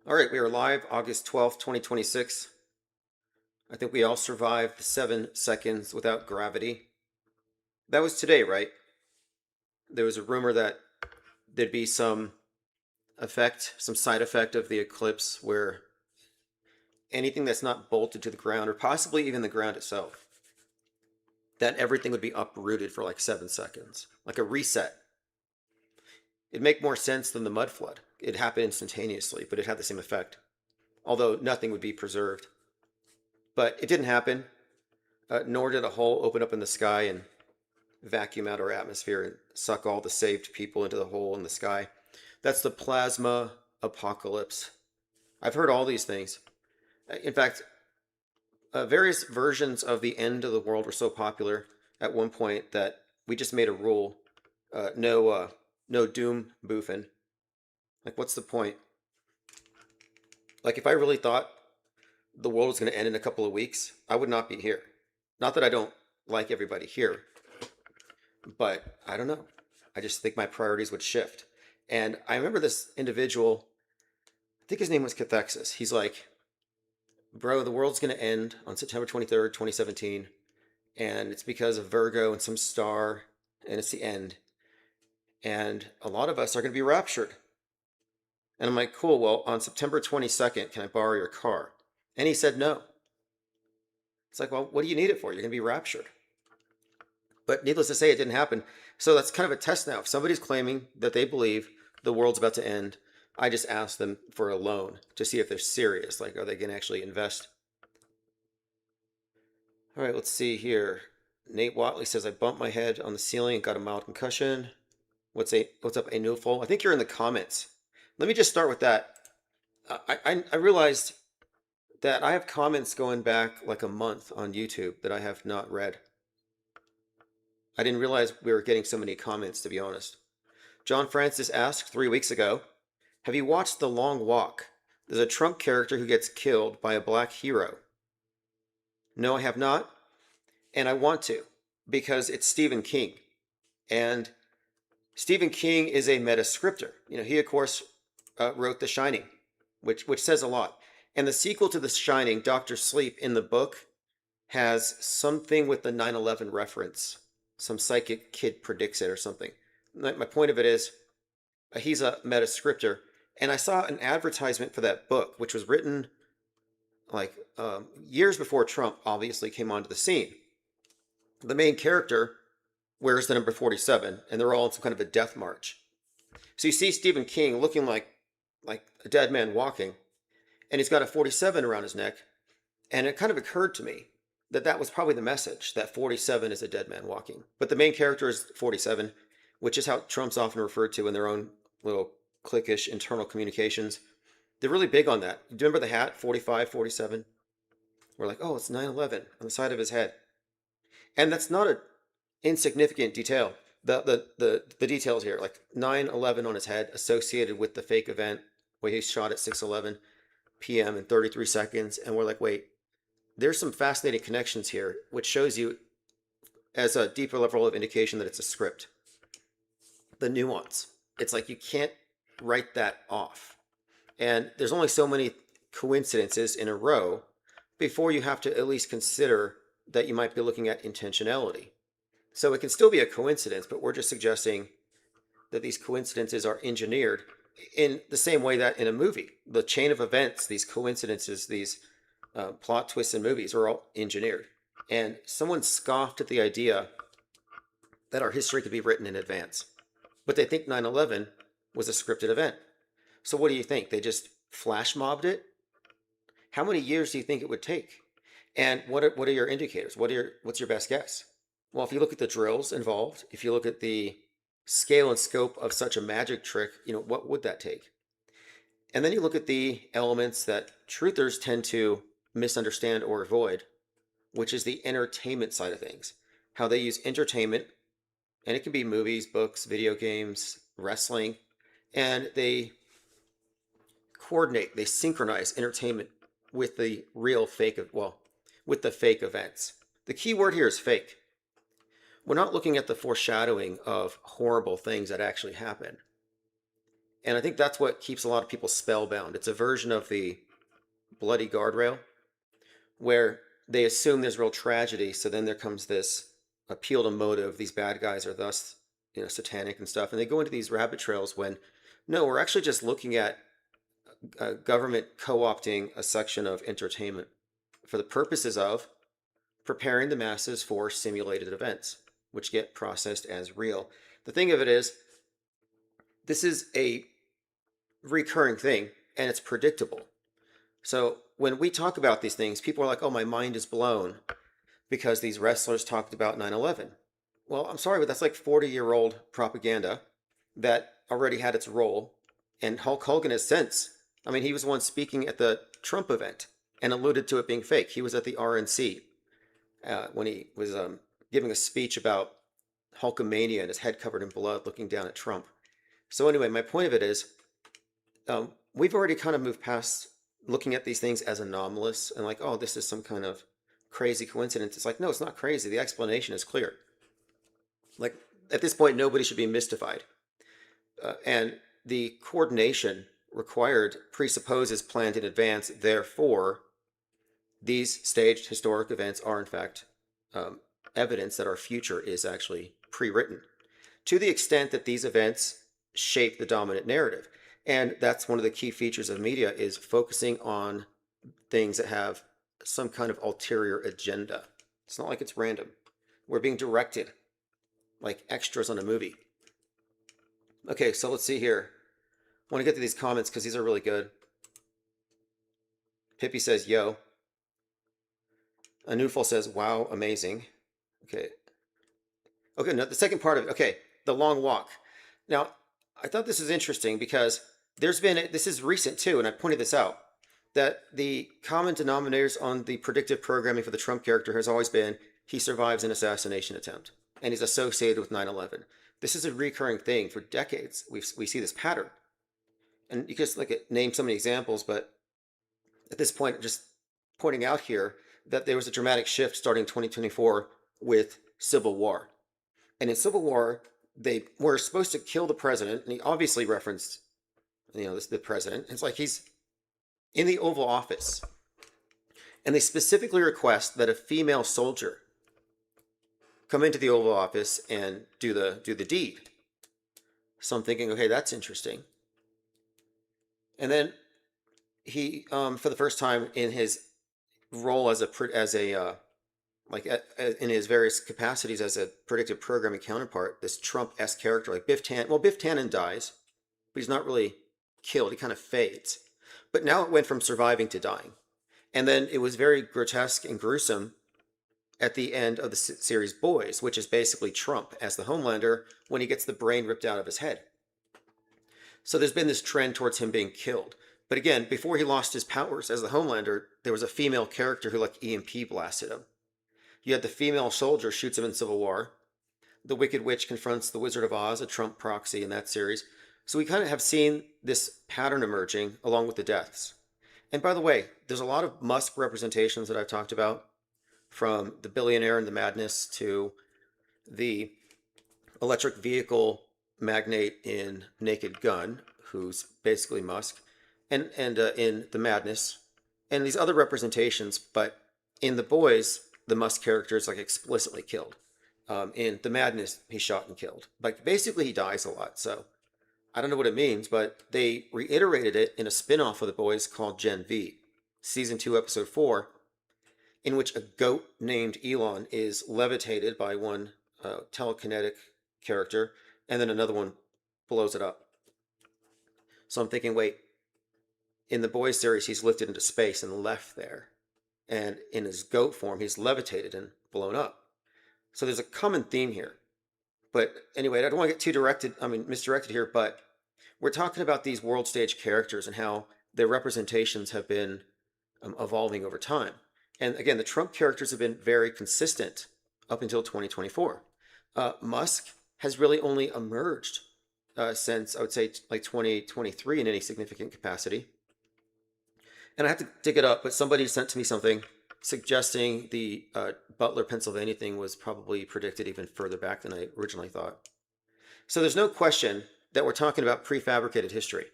All right, we are live August 12th, 2026. I think we all survived the 7 seconds without gravity. That was today, right? There was a rumor that there'd be some side effect of the eclipse where anything that's not bolted to the ground, or possibly even the ground itself, that everything would be uprooted for like 7 seconds, like a reset. It'd make more sense than the mud flood. It happened instantaneously, but it had the same effect, although nothing would be preserved. But it didn't happen, nor did a hole open up in the sky and vacuum out our atmosphere and suck all the saved people into the hole in the sky. That's the plasma apocalypse. I've heard all these things. In fact, various versions of the end of the world were so popular at one point that we just made a rule: no doom boofing. Like, what's the point? Like, if I really thought the world was going to end in a couple of weeks, I would not be here. Not that I don't like everybody here, but I don't know. I just think my priorities would shift. And I remember this individual, I think his name was Cathexis. He's like, bro, the world's going to end on September 23rd, 2017. And it's because of Virgo and some star, and it's the end. And a lot of us are going to be raptured. And I'm like, cool, well, on September 22nd, can I borrow your car? And he said no. It's like, well, what do you need it for? You're going to be raptured. But needless to say, it didn't happen. So that's kind of a test now. If somebody's claiming that they believe the world's about to end, I just ask them for a loan to see if they're serious. Like, are they going to actually invest? All right, let's see here. Nate Watley says, I bumped my head on the ceiling and got a mild concussion. What's up, a newful? I think you're in the comments. Let me just start with that. I realized that I have comments going back like a month on YouTube that I have not read. I didn't realize we were getting so many comments, to be honest. John Francis asked 3 weeks ago, have you watched The Long Walk? There's a Trump character who gets killed by a black hero. No, I have not. And I want to, because it's Stephen King. And Stephen King is a meta-scripter. You know, he, of course, wrote The Shining, which says a lot. And the sequel to The Shining, Dr. Sleep, in the book, has something with the 9/11 reference. Some psychic kid predicts it or something. My point of it is, he's a meta-scripter. And I saw an advertisement for that book, which was written like years before Trump obviously came onto the scene. The main character wears the number 47, and they're all in some kind of a death march. So you see Stephen King looking like a dead man walking, and he's got a 47 around his neck. And it kind of occurred to me that that was probably the message, that 47 is a dead man walking. But the main character is 47, which is how Trump's often referred to in their own little cliquish internal communications. They're really big on that. Do you remember the hat, 45, 47? We're like, oh, it's 9/11 on the side of his head. And that's not an insignificant detail. The details here, like 9/11 on his head, associated with the fake event where he shot at 6:11 p.m. in 33 seconds. And we're like, wait, there's some fascinating connections here, which shows you as a deeper level of indication that it's a script. The nuance. It's like you can't write that off. And there's only so many coincidences in a row before you have to at least consider that you might be looking at intentionality. So it can still be a coincidence, but we're just suggesting that these coincidences are engineered in the same way that in a movie, the chain of events, these coincidences, these plot twists in movies are all engineered. And someone scoffed at the idea that our history could be written in advance. But they think 9/11 was a scripted event. So what do you think? They just flash mobbed it? How many years do you think it would take? And what are your indicators? What's your best guess? Well, if you look at the drills involved, if you look at the scale and scope of such a magic trick, what would that take? And then you look at the elements that truthers tend to misunderstand or avoid, which is the entertainment side of things. How they use entertainment, and it can be movies, books, video games, wrestling, and they coordinate, they synchronize entertainment with the real fake, with the fake events. The key word here is fake. We're not looking at the foreshadowing of horrible things that actually happen. And I think that's what keeps a lot of people spellbound. It's a version of the bloody guardrail where they assume there's real tragedy. So then there comes this appeal to motive. These bad guys are thus, satanic and stuff. And they go into these rabbit trails when, no, we're actually just looking at government co-opting a section of entertainment for the purposes of preparing the masses for simulated events, which get processed as real. The thing of it is, this is a recurring thing and it's predictable. So when we talk about these things, people are like, oh, my mind is blown because these wrestlers talked about 9/11. Well, I'm sorry, but that's like 40-year-old propaganda that already had its role. And Hulk Hogan has since, he was the one speaking at the Trump event and alluded to it being fake. He was at the RNC when he was giving a speech about Hulkamania and his head covered in blood looking down at Trump. So anyway, my point of it is, we've already kind of moved past looking at these things as anomalous and like, oh, this is some kind of crazy coincidence. It's like, no, it's not crazy. The explanation is clear. Like, at this point, nobody should be mystified. And the coordination required presupposes planned in advance. Therefore, these staged historic events are, in fact, evidence that our future is actually pre-written to the extent that these events shape the dominant narrative. And that's one of the key features of media, is focusing on things that have some kind of ulterior agenda. It's not like it's random. We're being directed like extras on a movie. Okay, so let's see here. I want to get to these comments because these are really good. Pippi says, yo. Anufal says, wow, amazing. Okay. Okay, no, the second part of it. Okay, the long walk. Now, I thought this is interesting because this is recent too, and I pointed this out, that the common denominators on the predictive programming for the Trump character has always been he survives an assassination attempt, and he's associated with 9/11. This is a recurring thing for decades. We see this pattern. And you just name so many examples, but at this point, just pointing out here that there was a dramatic shift starting 2024 with Civil War. And in Civil War, they were supposed to kill the president, and he obviously referenced, the president. It's like he's in the Oval Office, and they specifically request that a female soldier come into the Oval Office and do the deed. So I'm thinking, okay, that's interesting. And then he, for the first time in his role as in his various capacities as a predictive programming counterpart, this Trump-esque character like Biff Tannen. Well, Biff Tannen dies, but he's not really killed. He kind of fades. But now it went from surviving to dying. And then it was very grotesque and gruesome at the end of the series Boys, which is basically Trump as the Homelander when he gets the brain ripped out of his head. So there's been this trend towards him being killed. But again, before he lost his powers as the Homelander, there was a female character who EMP blasted him. You had the female soldier shoots him in Civil War. The Wicked Witch confronts the Wizard of Oz, a Trump proxy in that series. So we kind of have seen this pattern emerging along with the deaths. And by the way, there's a lot of Musk representations that I've talked about, from the billionaire and the madness to the electric vehicle magnate in Naked Gun, who's basically Musk, and in The Madness, and these other representations. But in The Boys, the Musk character is explicitly killed. In The Madness, he's shot and killed. Basically, he dies a lot. So I don't know what it means, but they reiterated it in a spin-off of The Boys called Gen V, season 2, episode 4, in which a goat named Elon is levitated by one telekinetic character, and then another one blows it up. So I'm thinking, wait, in the Boys series, he's lifted into space and left there. And in his goat form, he's levitated and blown up. So there's a common theme here. But anyway, I don't want to get misdirected here, but we're talking about these world stage characters and how their representations have been evolving over time. And again, the Trump characters have been very consistent up until 2024. Musk has really only emerged since, I would say, 2023 in any significant capacity. And I have to dig it up, but somebody sent to me something suggesting the Butler, Pennsylvania thing was probably predicted even further back than I originally thought. So there's no question that we're talking about prefabricated history.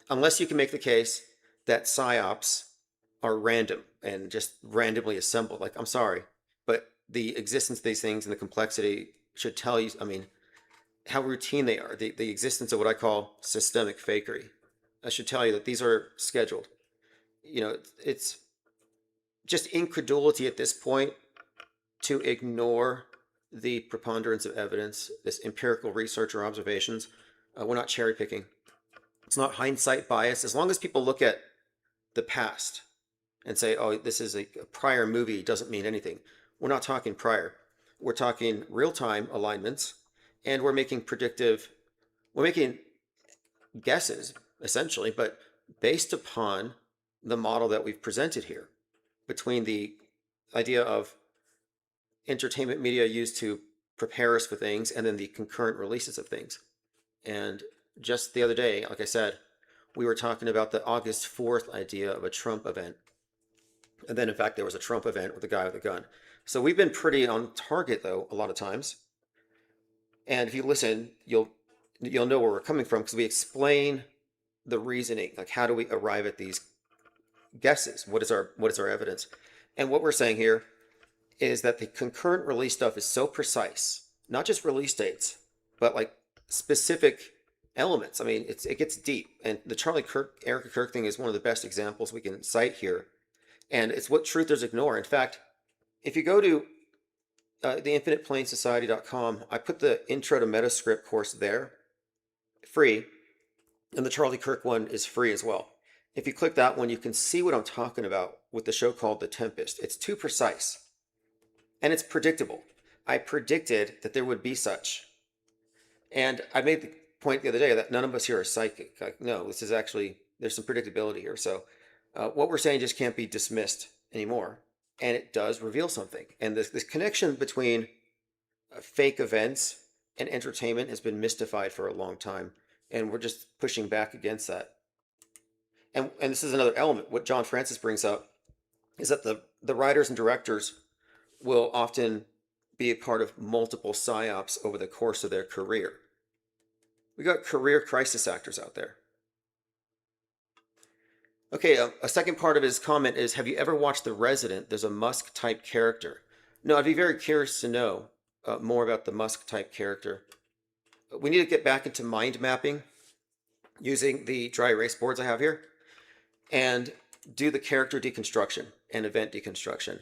Unless you can make the case that psyops are random and just randomly assembled. Like, I'm sorry, but the existence of these things and the complexity should tell you, I mean, how routine they are. The existence of what I call systemic fakery. I should tell you that these are scheduled. You know, it's just incredulity at this point to ignore the preponderance of evidence, this empirical research or observations. We're not cherry picking. It's not hindsight bias. As long as people look at the past and say, oh, this is a prior movie, doesn't mean anything. We're not talking prior. We're talking real-time alignments, and we're making guesses, essentially, but based upon the model that we've presented here, between the idea of entertainment media used to prepare us for things and then the concurrent releases of things. And just the other day, like I said, we were talking about the August 4th idea of a Trump event. And then, in fact, there was a Trump event with a guy with a gun. So we've been pretty on target, though, a lot of times. And if you listen, you'll know where we're coming from because we explain the reasoning, like how do we arrive at these guesses? What is our evidence? And what we're saying here is that the concurrent release stuff is so precise, not just release dates, but like specific elements. I mean, it gets deep. And the Charlie Kirk, Erica Kirk thing is one of the best examples we can cite here. And it's what truthers ignore. In fact, if you go to theinfiniteplanesociety.com, I put the Intro to Metascript course there, free, and the Charlie Kirk one is free as well. If you click that one, you can see what I'm talking about with the show called The Tempest. It's too precise, and it's predictable. I predicted that there would be such. And I made the point the other day that none of us here are psychic. Like, no, this is actually, there's some predictability here. So what we're saying just can't be dismissed anymore. And it does reveal something. And this connection between fake events and entertainment has been mystified for a long time. And we're just pushing back against that. And this is another element. What John Francis brings up is that the writers and directors will often be a part of multiple psyops over the course of their career. We got career crisis actors out there. Okay, a second part of his comment is, have you ever watched The Resident? There's a Musk-type character. No, I'd be very curious to know more about the Musk-type character. We need to get back into mind mapping using the dry erase boards I have here and do the character deconstruction and event deconstruction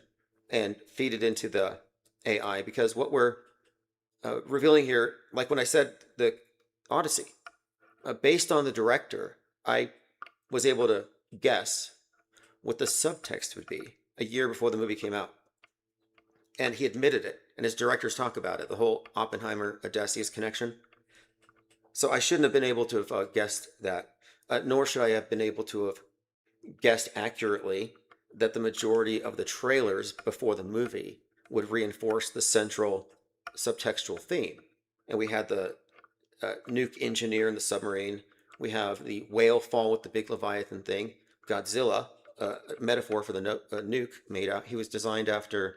and feed it into the AI, because what we're revealing here, like when I said the Odyssey, based on the director, I was able to guess what the subtext would be a year before the movie came out. And he admitted it, and his directors talk about it, the whole Oppenheimer-Odysseus connection. So I shouldn't have been able to have guessed that, nor should I have been able to have guessed accurately that the majority of the trailers before the movie would reinforce the central subtextual theme. And we had the nuke engineer in the submarine. We have the whale fall with the big Leviathan thing. Godzilla, a metaphor for the nuke made out. He was designed after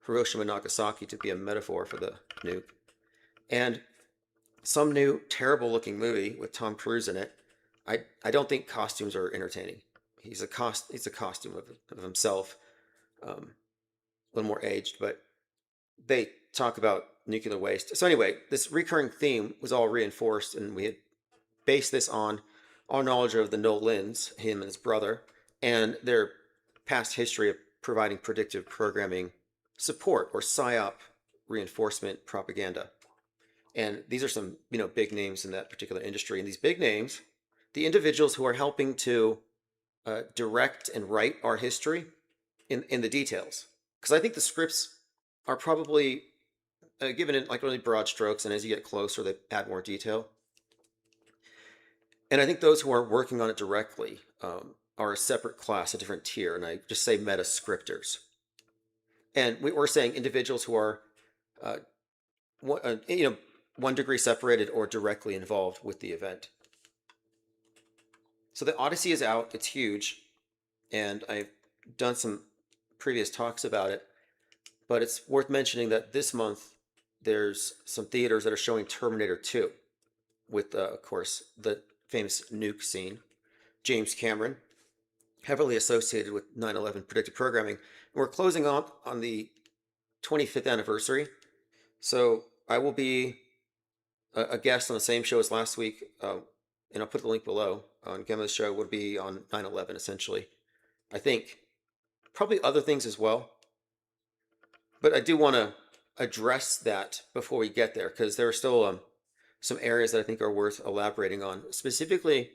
Hiroshima and Nagasaki to be a metaphor for the nuke. And some new terrible looking movie with Tom Cruise in it. I don't think costumes are entertaining. He's a costume of himself, a little more aged, but they talk about nuclear waste. So anyway, this recurring theme was all reinforced, and we had based this on our knowledge of the Nolans, him and his brother, and their past history of providing predictive programming support or PSYOP reinforcement propaganda. And these are some, big names in that particular industry. And these big names, the individuals who are helping to direct and write our history in the details. Because I think the scripts are probably given in like really broad strokes, and as you get closer, they add more detail. And I think those who are working on it directly are a separate class, a different tier, and I just say meta scripters. And we're saying individuals who are, one degree separated or directly involved with the event. So the Odyssey is out. It's huge, and I've done some previous talks about it. But it's worth mentioning that this month there's some theaters that are showing Terminator 2, with, of course, the famous nuke scene. James Cameron, heavily associated with 9/11 predictive programming. And we're closing on the 25th anniversary. So I will be a guest on the same show as last week, and I'll put the link below. Again, the show would be on 9/11, essentially. I think probably other things as well. But I do want to address that before we get there, because there are still some areas that I think are worth elaborating on, specifically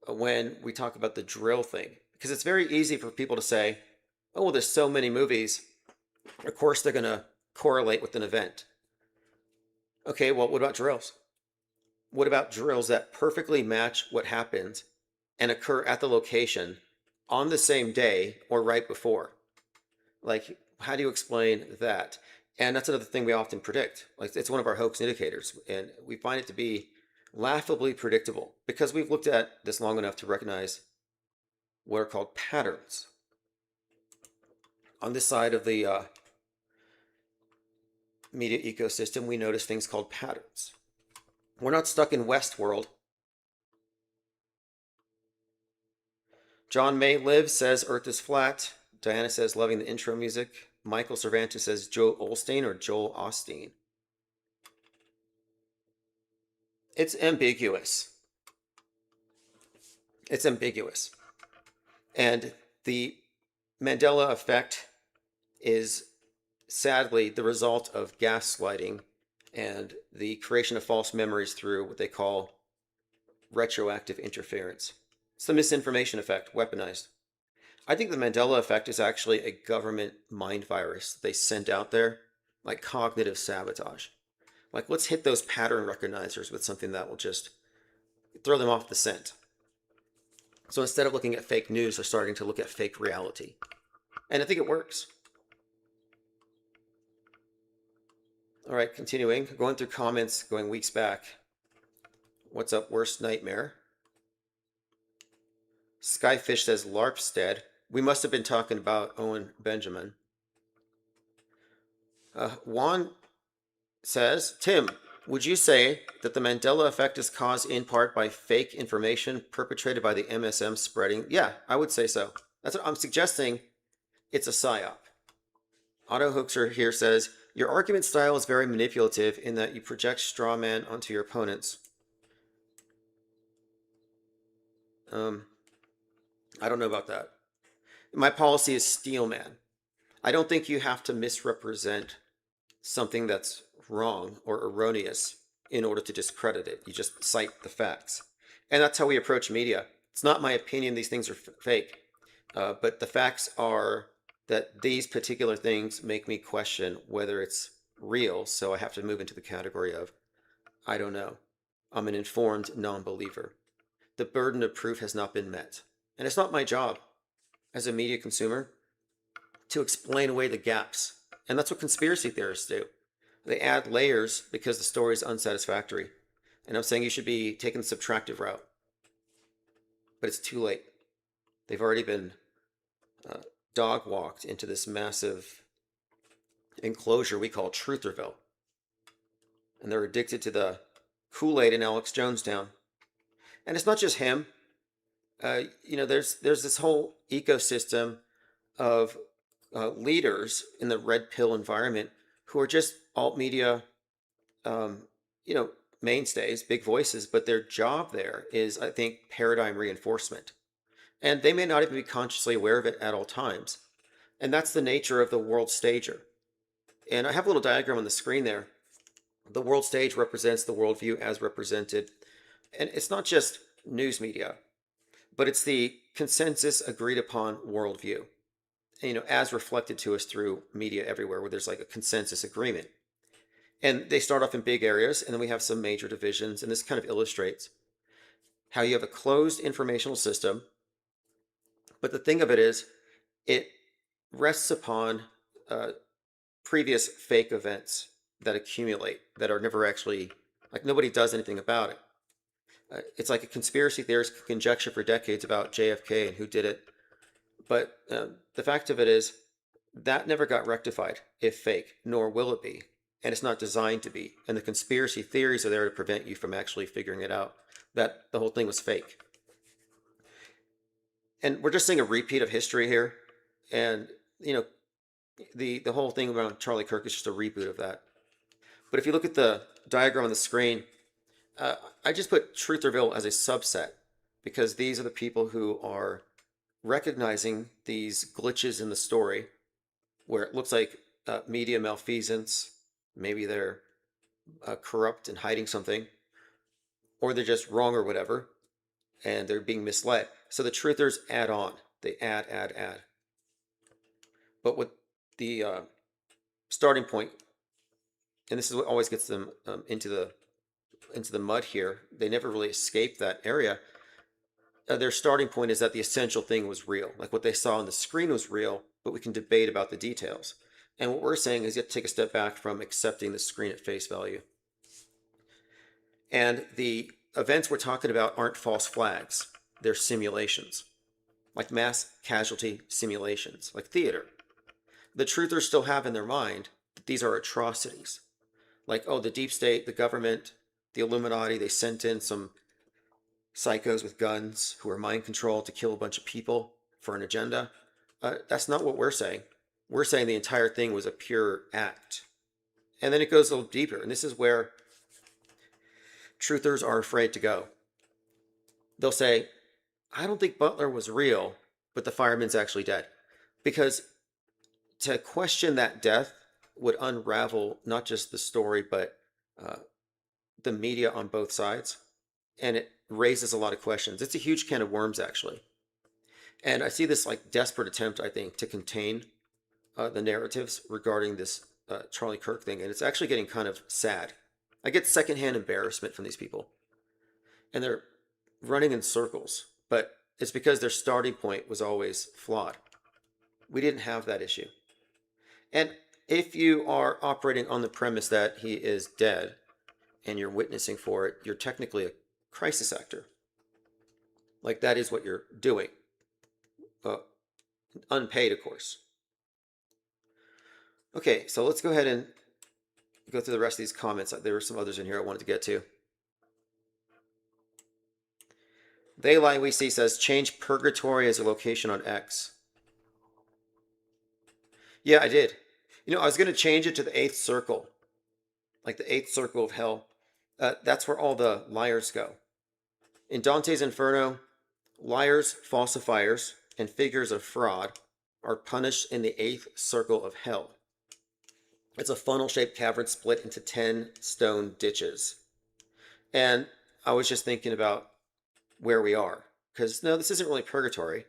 when we talk about the drill thing. Because it's very easy for people to say, oh, well, there's so many movies. Of course, they're going to correlate with an event. Okay, well, what about drills? What about drills that perfectly match what happens and occur at the location on the same day or right before? Like, how do you explain that? And that's another thing we often predict. Like, it's one of our hoax indicators, and we find it to be laughably predictable because we've looked at this long enough to recognize what are called patterns. On this side of the media ecosystem, we notice things called patterns. We're not stuck in Westworld. John May Lives says Earth is flat. Diana says loving the intro music. Michael Cervantes says Joel Osteen or Joel Osteen. It's ambiguous. It's ambiguous. And the Mandela effect is sadly the result of gaslighting and the creation of false memories through what they call retroactive interference. It's the misinformation effect, weaponized. I think the Mandela effect is actually a government mind virus they sent out there, like cognitive sabotage. Like, let's hit those pattern recognizers with something that will just throw them off the scent. So instead of looking at fake news, they're starting to look at fake reality. And I think it works. All right, continuing, going through comments going weeks back. What's up, worst nightmare? Skyfish says Larpstead. We must have been talking about Owen Benjamin. Juan says, Tim, would you say that the Mandela effect is caused in part by fake information perpetrated by the MSM spreading? Yeah, I would say so. That's what I'm suggesting. It's a psyop. Otto Hookser here says, your argument style is very manipulative in that you project straw man onto your opponents. I don't know about that. My policy is steel man. I don't think you have to misrepresent something that's wrong or erroneous in order to discredit it. You just cite the facts. And that's how we approach media. It's not my opinion these things are fake, but the facts are that these particular things make me question whether it's real, so I have to move into the category of, I don't know. I'm an informed non-believer. The burden of proof has not been met. And it's not my job as a media consumer to explain away the gaps. And that's what conspiracy theorists do. They add layers because the story is unsatisfactory. And I'm saying you should be taking the subtractive route. But it's too late. They've already been dog walked into this massive enclosure we call Trutherville. And they're addicted to the Kool-Aid in Alex Jonestown. And it's not just him. There's this whole ecosystem of leaders in the red pill environment who are just alt media, mainstays, big voices, but their job there is, I think, paradigm reinforcement. And they may not even be consciously aware of it at all times. And that's the nature of the world stager. And I have a little diagram on the screen there. The world stage represents the worldview as represented. And it's not just news media, but it's the consensus agreed upon worldview, as reflected to us through media everywhere, where there's like a consensus agreement. And they start off in big areas, and then we have some major divisions. And this kind of illustrates how you have a closed informational system. But the thing of it is, it rests upon previous fake events that accumulate, that are never actually, like, nobody does anything about it. It's like a conspiracy theorist could conjecture for decades about JFK and who did it. But the fact of it is, that never got rectified, if fake, nor will it be. and it's not designed to be. And the conspiracy theories are there to prevent you from actually figuring it out, that the whole thing was fake. And we're just seeing a repeat of history here. And, you know, the whole thing around Charlie Kirk is just a reboot of that. But if you look at the diagram on the screen, I just put Trutherville as a subset because these are the people who are recognizing these glitches in the story where it looks like media malfeasance, maybe they're corrupt and hiding something, or they're just wrong or whatever, and they're being misled. So the truthers add on. They add. But what the starting point, and this is what always gets them into the mud here. They never really escape that area. Their starting point is that the essential thing was real. Like what they saw on the screen was real, but we can debate about the details. And what we're saying is you have to take a step back from accepting the screen at face value. And the events we're talking about aren't false flags. They're simulations, like mass casualty simulations, like theater. The truthers still have in their mind that these are atrocities. Like, oh, the deep state, the government, the Illuminati, they sent in some psychos with guns who are mind controlled to kill a bunch of people for an agenda. That's not what we're saying. We're saying the entire thing was a pure act. And then it goes a little deeper. And this is where truthers are afraid to go. They'll say, I don't think Butler was real, but the fireman's actually dead. Because to question that death would unravel not just the story, but the media on both sides. And it raises a lot of questions. It's a huge can of worms, actually. And I see this like desperate attempt, I think, to contain the narratives regarding this Charlie Kirk thing. And it's actually getting kind of sad. I get secondhand embarrassment from these people. And they're running in circles. But it's because their starting point was always flawed. We didn't have that issue. And if you are operating on the premise that he is dead and you're witnessing for it, you're technically a crisis actor. Like that is what you're doing. Unpaid, of course. Okay, so let's go ahead and go through the rest of these comments. There were some others in here I wanted to get to. They Lie We See says, change purgatory as a location on X. Yeah, I did. You know, I was going to change it to the 8th circle. Like the 8th circle of hell. That's where all the liars go. In Dante's Inferno, liars, falsifiers, and figures of fraud are punished in the 8th circle of hell. It's a funnel-shaped cavern split into 10 stone ditches. And I was just thinking about where we are. Because, no, this isn't really purgatory.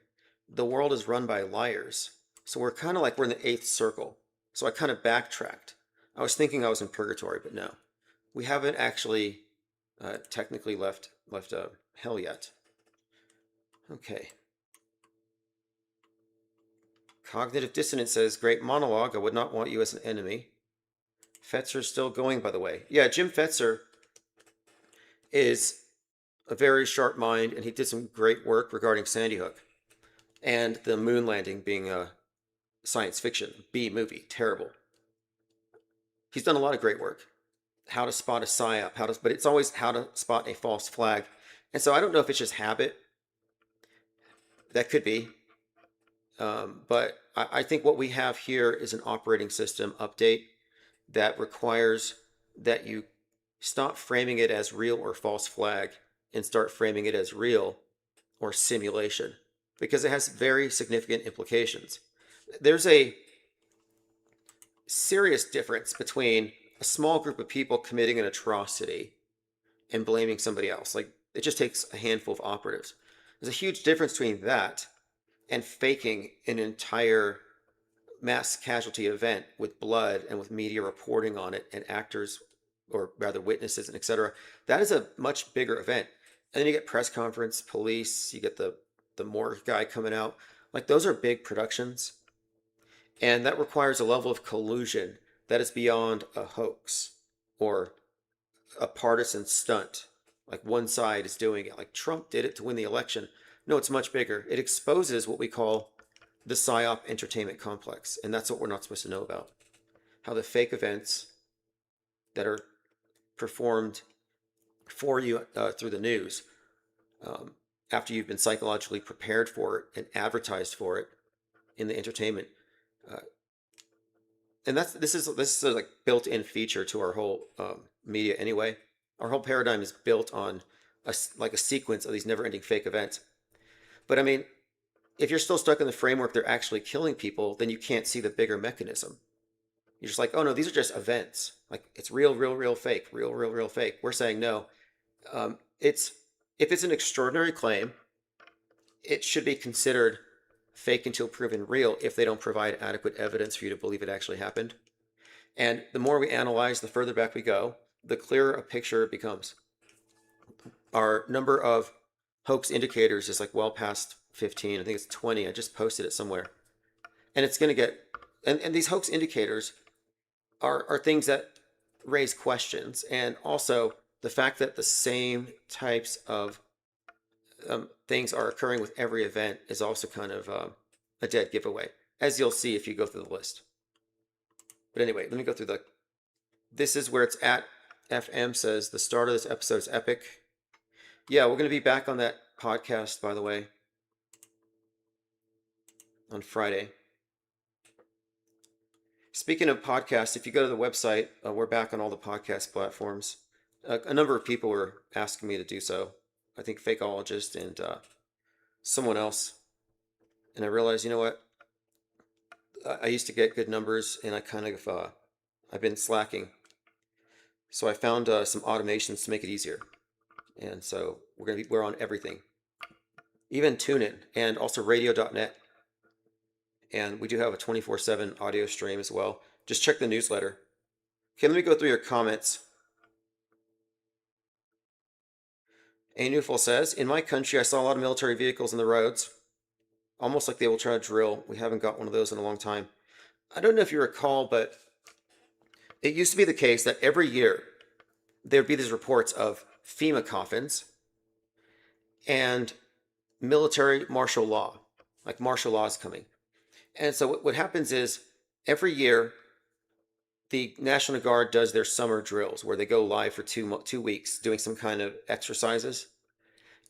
The world is run by liars. So we're kind of like we're in the 8th circle. So I kind of backtracked. I was thinking I was in purgatory, but no. We haven't actually technically left hell yet. Okay. Cognitive Dissonance says, great monologue. I would not want you as an enemy. Fetzer's still going, by the way. Yeah, Jim Fetzer is a very sharp mind, and he did some great work regarding Sandy Hook and the moon landing being a science fiction B movie. Terrible. He's done a lot of great work. How to spot a psyop, but it's always how to spot a false flag. And so I don't know if it's just habit. That could be. But I think what we have here is an operating system update that requires that you stop framing it as real or false flag and start framing it as real or simulation, because it has very significant implications. There's a serious difference between a small group of people committing an atrocity and blaming somebody else. Like, it just takes a handful of operatives. There's a huge difference between that and faking an entire mass casualty event with blood and with media reporting on it and actors, or rather witnesses, and etc. That is a much bigger event. And then you get press conference, police, you get the morgue guy coming out. Like, those are big productions. And that requires a level of collusion that is beyond a hoax or a partisan stunt. Like one side is doing it. Like Trump did it to win the election. No, it's much bigger. It exposes what we call the PSYOP entertainment complex. And that's what we're not supposed to know about. How the fake events that are performed for you through the news, after you've been psychologically prepared for it and advertised for it in the entertainment. Uh, and this is a like built-in feature to our whole media anyway. Our whole paradigm is built on like a sequence of these never-ending fake events. But I mean, if you're still stuck in the framework they're actually killing people, then you can't see the bigger mechanism. You're just like, oh no, these are just events. Like it's real, real, real, fake, real, real, real, fake. We're saying no. It's if it's an extraordinary claim, it should be considered fake until proven real if they don't provide adequate evidence for you to believe it actually happened. And the more we analyze, the further back we go, the clearer a picture it becomes. Our number of hoax indicators is like well past 15. I think it's 20. I just posted it somewhere. And it's going to get, and these hoax indicators are things that raise questions. And also the fact that the same types of things are occurring with every event is also kind of a dead giveaway, as you'll see if you go through the list. But anyway, let me go through this is where it's at. FM says, the start of this episode is epic. Yeah, we're going to be back on that podcast, by the way, on Friday. Speaking of podcasts, if you go to the website, we're back on all the podcast platforms. A number of people were asking me to do so. I think Fakeologist and someone else. And I realized, you know what? I used to get good numbers, and I kind of I've been slacking. So I found some automations to make it easier. And so we're on everything, even TuneIn and also radio.net. And we do have a 24/7 audio stream as well. Just check the newsletter. Okay, let me go through your comments. Anuful says, in my country, I saw a lot of military vehicles on the roads, almost like they will try to drill. We haven't got one of those in a long time. I don't know if you recall, but it used to be the case that every year there would be these reports of FEMA coffins and military martial law, like martial law is coming. And so what happens is every year the National Guard does their summer drills where they go live for 2 weeks doing some kind of exercises.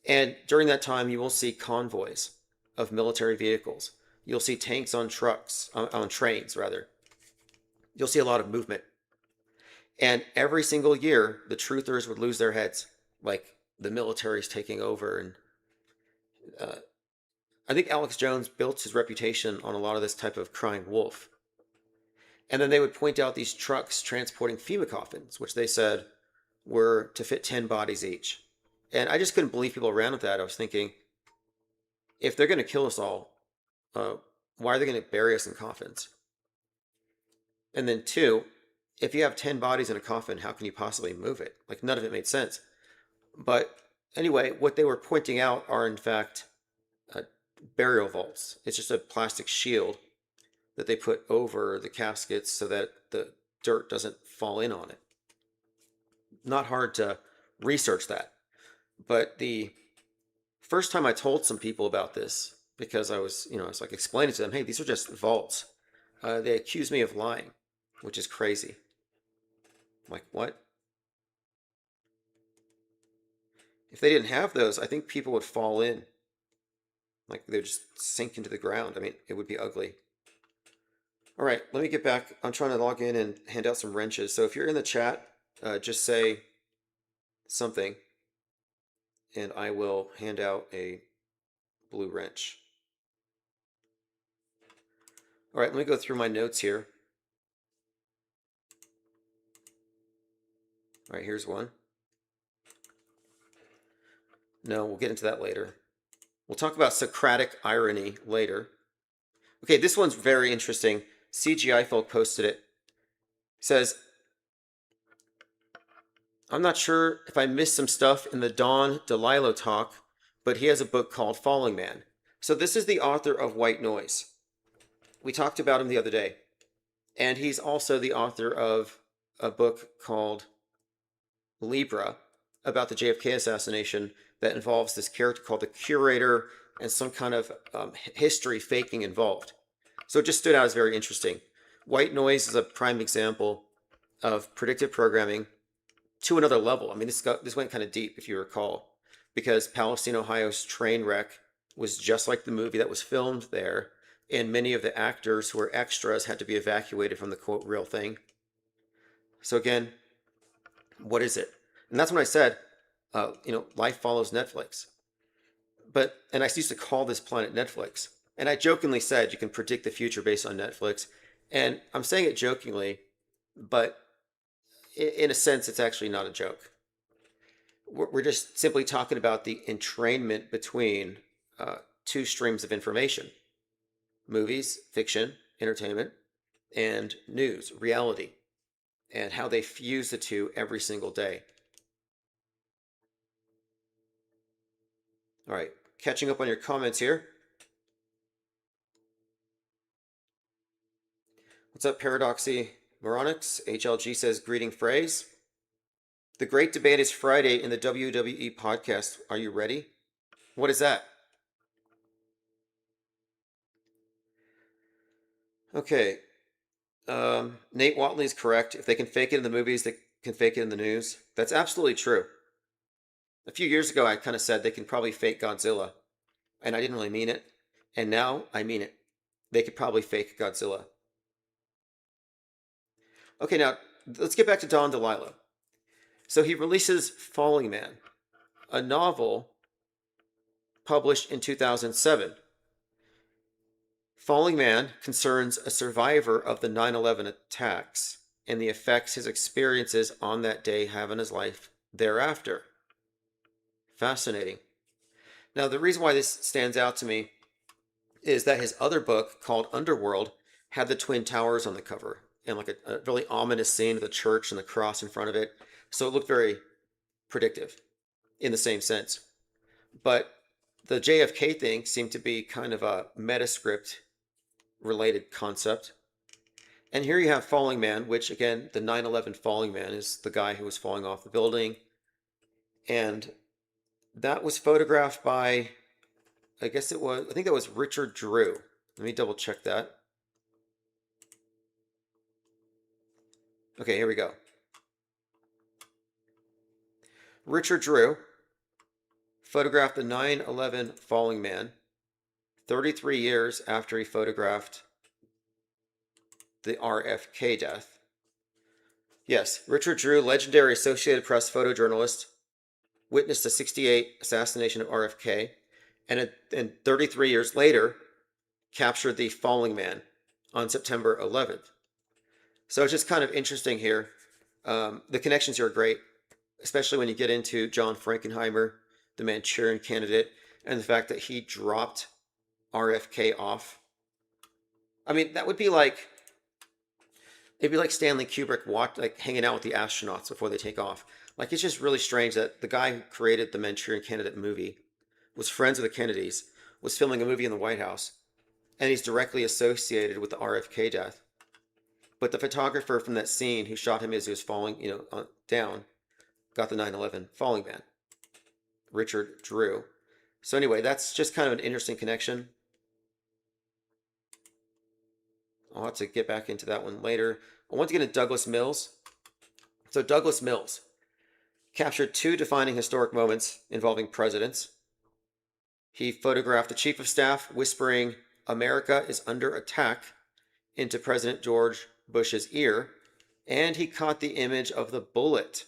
And during that time, you will see convoys of military vehicles. You'll see tanks on trucks, on trains, rather. You'll see a lot of movement. And every single year, the truthers would lose their heads, like the military's taking over. And I think Alex Jones built his reputation on a lot of this type of crying wolf. And then they would point out these trucks transporting FEMA coffins, which they said were to fit 10 bodies each. And I just couldn't believe people ran with that. I was thinking, if they're going to kill us all, why are they going to bury us in coffins? And then two, if you have 10 bodies in a coffin, how can you possibly move it? Like, none of it made sense. But anyway, what they were pointing out are, in fact, burial vaults. It's just a plastic shield that they put over the caskets so that the dirt doesn't fall in on it. Not hard to research that. But the first time I told some people about this, because I was like explaining to them, hey, these are just vaults. They accused me of lying, which is crazy. I'm like, what? If they didn't have those, I think people would fall in. Like, they'd just sink into the ground. I mean, it would be ugly. All right, let me get back. I'm trying to log in and hand out some wrenches. So if you're in the chat, just say something, and I will hand out a blue wrench. All right, let me go through my notes here. All right, here's one. No, we'll get into that later. We'll talk about Socratic irony later. Okay, this one's very interesting. CGI folk posted it. It says, I'm not sure if I missed some stuff in the Don DeLillo talk, but he has a book called Falling Man. So this is the author of White Noise. We talked about him the other day. And he's also the author of a book called Libra about the JFK assassination that involves this character called the curator and some kind of history faking involved. So it just stood out as very interesting. White Noise is a prime example of predictive programming to another level. I mean, this went kind of deep, if you recall, because Palestine, Ohio's train wreck was just like the movie that was filmed there, and many of the actors who were extras had to be evacuated from the quote real thing. So again, what is it? And that's when I said, life follows Netflix. And I used to call this planet Netflix. And I jokingly said you can predict the future based on Netflix. And I'm saying it jokingly, but in a sense, it's actually not a joke. We're just simply talking about the entrainment between two streams of information: movies, fiction, entertainment, and news, reality, and how they fuse the two every single day. All right, catching up on your comments here. What's up, Paradoxy Moronics? HLG says, greeting phrase. The great debate is Friday in the WWE podcast. Are you ready? What is that? Okay. Nate Watley is correct. If they can fake it in the movies, they can fake it in the news. That's absolutely true. A few years ago, I kind of said they can probably fake Godzilla, and I didn't really mean it. And now I mean it. They could probably fake Godzilla. Okay, now let's get back to Don DeLillo. So he releases Falling Man, a novel published in 2007. Falling Man concerns a survivor of the 9/11 attacks and the effects his experiences on that day have on his life thereafter. Fascinating. Now, the reason why this stands out to me is that his other book, called Underworld, had the Twin Towers on the cover and like a really ominous scene of the church and the cross in front of it. So it looked very predictive in the same sense. But the JFK thing seemed to be kind of a metascript related concept. And here you have Falling Man, which again, the 9/11 Falling Man is the guy who was falling off the building. And that was photographed by, I think that was Richard Drew. Let me double check that. Okay, here we go. Richard Drew photographed the 9/11 Falling Man 33 years after he photographed the RFK death. Yes, Richard Drew, legendary Associated Press photojournalist, witnessed the 1968 assassination of RFK, and 33 years later, captured the Falling Man on September 11th. So it's just kind of interesting here. The connections here are great, especially when you get into John Frankenheimer, the Manchurian Candidate, and the fact that he dropped RFK off. I mean, that would be like, it'd be like Stanley Kubrick hanging out with the astronauts before they take off. Like, it's just really strange that the guy who created the Manchurian Candidate movie was friends with the Kennedys, was filming a movie in the White House, and he's directly associated with the RFK death. But the photographer from that scene who shot him as he was falling, down, got the 9/11 Falling Man, Richard Drew. So anyway, that's just kind of an interesting connection. I'll have to get back into that one later. I want to get into Douglas Mills. So Douglas Mills captured two defining historic moments involving presidents. He photographed the chief of staff whispering, "America is under attack," into President George Bush's ear, and he caught the image of the bullet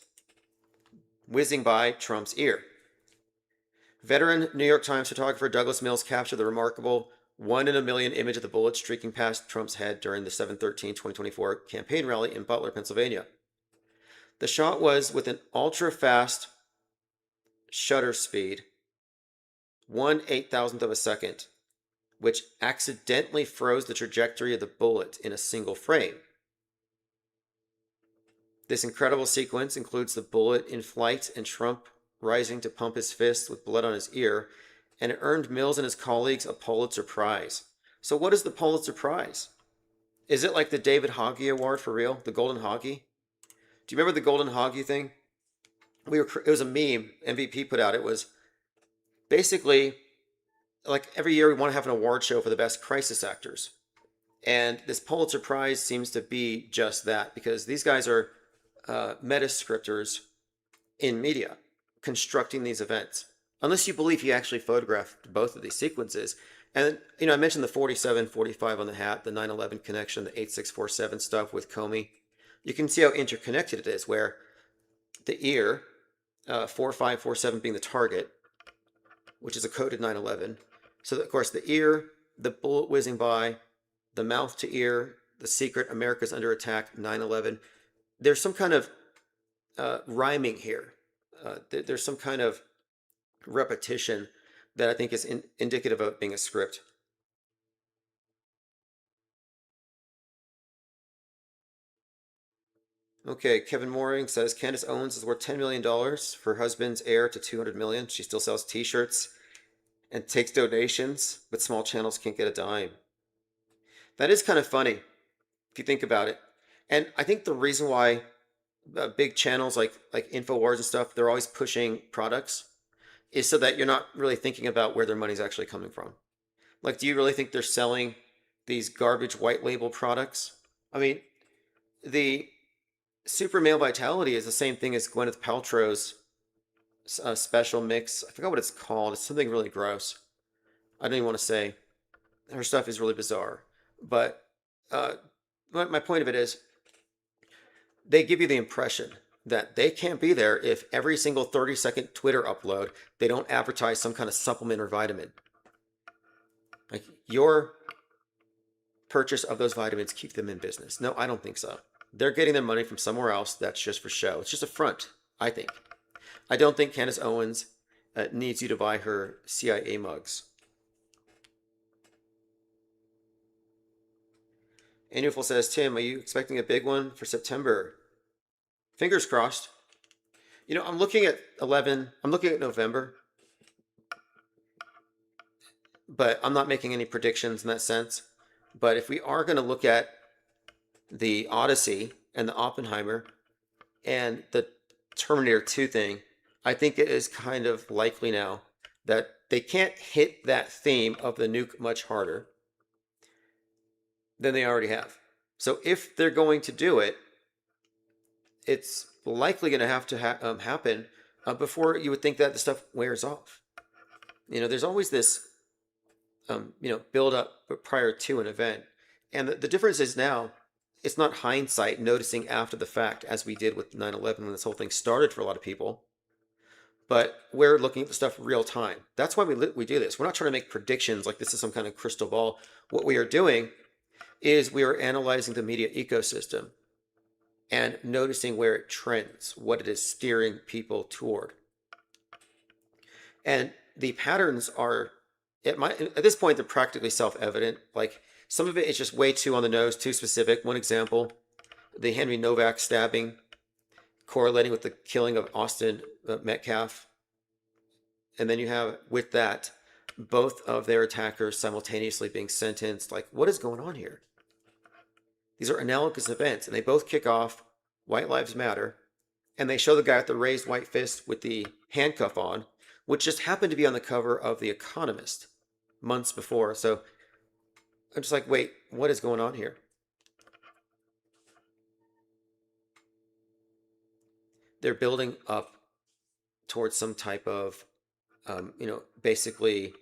whizzing by Trump's ear. Veteran New York Times photographer Douglas Mills captured the remarkable 1 in a million image of the bullet streaking past Trump's head during the 7/13/2024 campaign rally in Butler, Pennsylvania. The shot was with an ultra-fast shutter speed, 1/8000th of a second, which accidentally froze the trajectory of the bullet in a single frame. This incredible sequence includes the bullet in flight and Trump rising to pump his fist with blood on his ear, and it earned Mills and his colleagues a Pulitzer Prize. So what is the Pulitzer Prize? Is it like the David Hoggy Award for real? The Golden Hoggy? Do you remember the Golden Hoggy thing? It was a meme MVP put out. It was basically like every year we want to have an award show for the best crisis actors. And this Pulitzer Prize seems to be just that, because these guys are meta scripters in media constructing these events, unless you believe he actually photographed both of these sequences. And I mentioned the 4745 on the hat, the 9/11 connection, the 8647 stuff with Comey. You can see how interconnected it is, where the ear, 4547 being the target, which is a coded 9/11. So of course the ear, the bullet whizzing by, the mouth to ear, the secret, America's under attack, 9/11. There's some kind of rhyming here. There's some kind of repetition that I think is indicative of it being a script. Okay, Kevin Mooring says Candace Owens is worth $10 million for husband's heir to $200 million. She still sells t-shirts and takes donations, but small channels can't get a dime. That is kind of funny if you think about it. And I think the reason why big channels like InfoWars and stuff, they're always pushing products, is so that you're not really thinking about where their money's actually coming from. Like, do you really think they're selling these garbage white label products? I mean, the Super Male Vitality is the same thing as Gwyneth Paltrow's special mix. I forgot what it's called. It's something really gross. I don't even want to say. Her stuff is really bizarre. But my point of it is, they give you the impression that they can't be there if every single 30-second Twitter upload, they don't advertise some kind of supplement or vitamin. Like, your purchase of those vitamins keep them in business. No, I don't think so. They're getting their money from somewhere else. That's just for show. It's just a front, I think. I don't think Candace Owens needs you to buy her CIA mugs. Annual says, Tim, are you expecting a big one for September? Fingers crossed. I'm looking at 11. I'm looking at November. But I'm not making any predictions in that sense. But if we are going to look at the Odyssey and the Oppenheimer and the Terminator 2 thing, I think it is kind of likely now that they can't hit that theme of the nuke much harder than they already have. So if they're going to do it, it's likely going to have to happen before you would think that the stuff wears off. There's always this, build up prior to an event. And the difference is now, it's not hindsight noticing after the fact, as we did with 9/11 when this whole thing started for a lot of people. But we're looking at the stuff real time. That's why we do this. We're not trying to make predictions like this is some kind of crystal ball. What we are doing is we are analyzing the media ecosystem and noticing where it trends, what it is steering people toward. And the patterns are, at this point, they're practically self-evident. Like, some of it is just way too on the nose, too specific. One example, the Henry Novak stabbing correlating with the killing of Austin Metcalf. And then you have, with that, both of their attackers simultaneously being sentenced. Like, what is going on here? These are analogous events, and they both kick off White Lives Matter, and they show the guy with the raised white fist with the handcuff on, which just happened to be on the cover of The Economist months before. So I'm just like, wait, what is going on here? They're building up towards some type of, basically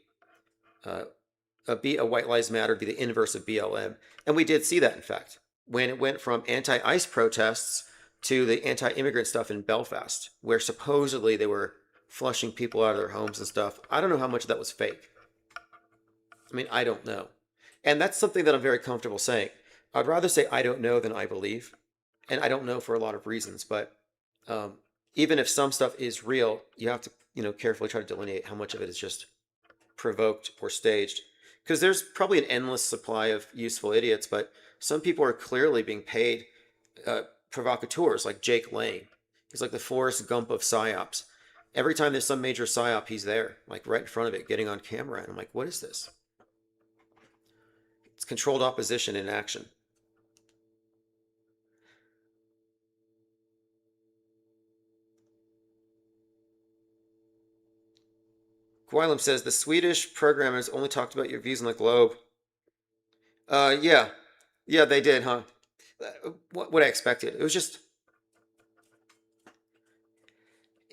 a White Lives Matter be the inverse of BLM. And we did see that, in fact, when it went from anti-ICE protests to the anti-immigrant stuff in Belfast, where supposedly they were flushing people out of their homes and stuff. I don't know how much of that was fake. I mean, I don't know. And that's something that I'm very comfortable saying. I'd rather say I don't know than I believe. And I don't know for a lot of reasons. But even if some stuff is real, you have to, carefully try to delineate how much of it is just provoked or staged. Because there's probably an endless supply of useful idiots, but some people are clearly being paid provocateurs, like Jake Lang. He's like the Forrest Gump of psyops. Every time there's some major psyop, he's there, like right in front of it, getting on camera. And I'm like, what is this? It's controlled opposition in action. Gwylem says, the Swedish programmers only talked about your views on the globe. Yeah. Yeah, they did, huh? What I expected. It was just,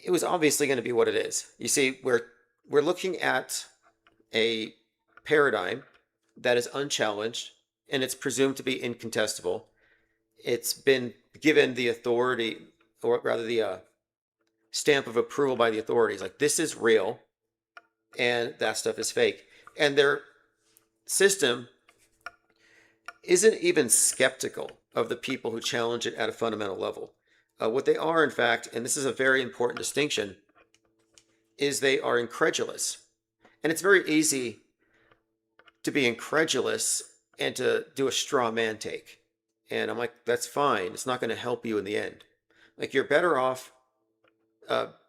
it was obviously going to be what it is. You see, we're looking at a paradigm that is unchallenged and it's presumed to be incontestable. It's been given the authority, or rather the stamp of approval by the authorities. Like, this is real and that stuff is fake. And their system isn't even skeptical of the people who challenge it at a fundamental level. What they are, in fact, and this is a very important distinction, is they are incredulous. And it's very easy to be incredulous and to do a straw man take. And I'm like, that's fine. It's not going to help you in the end. Like, you're better off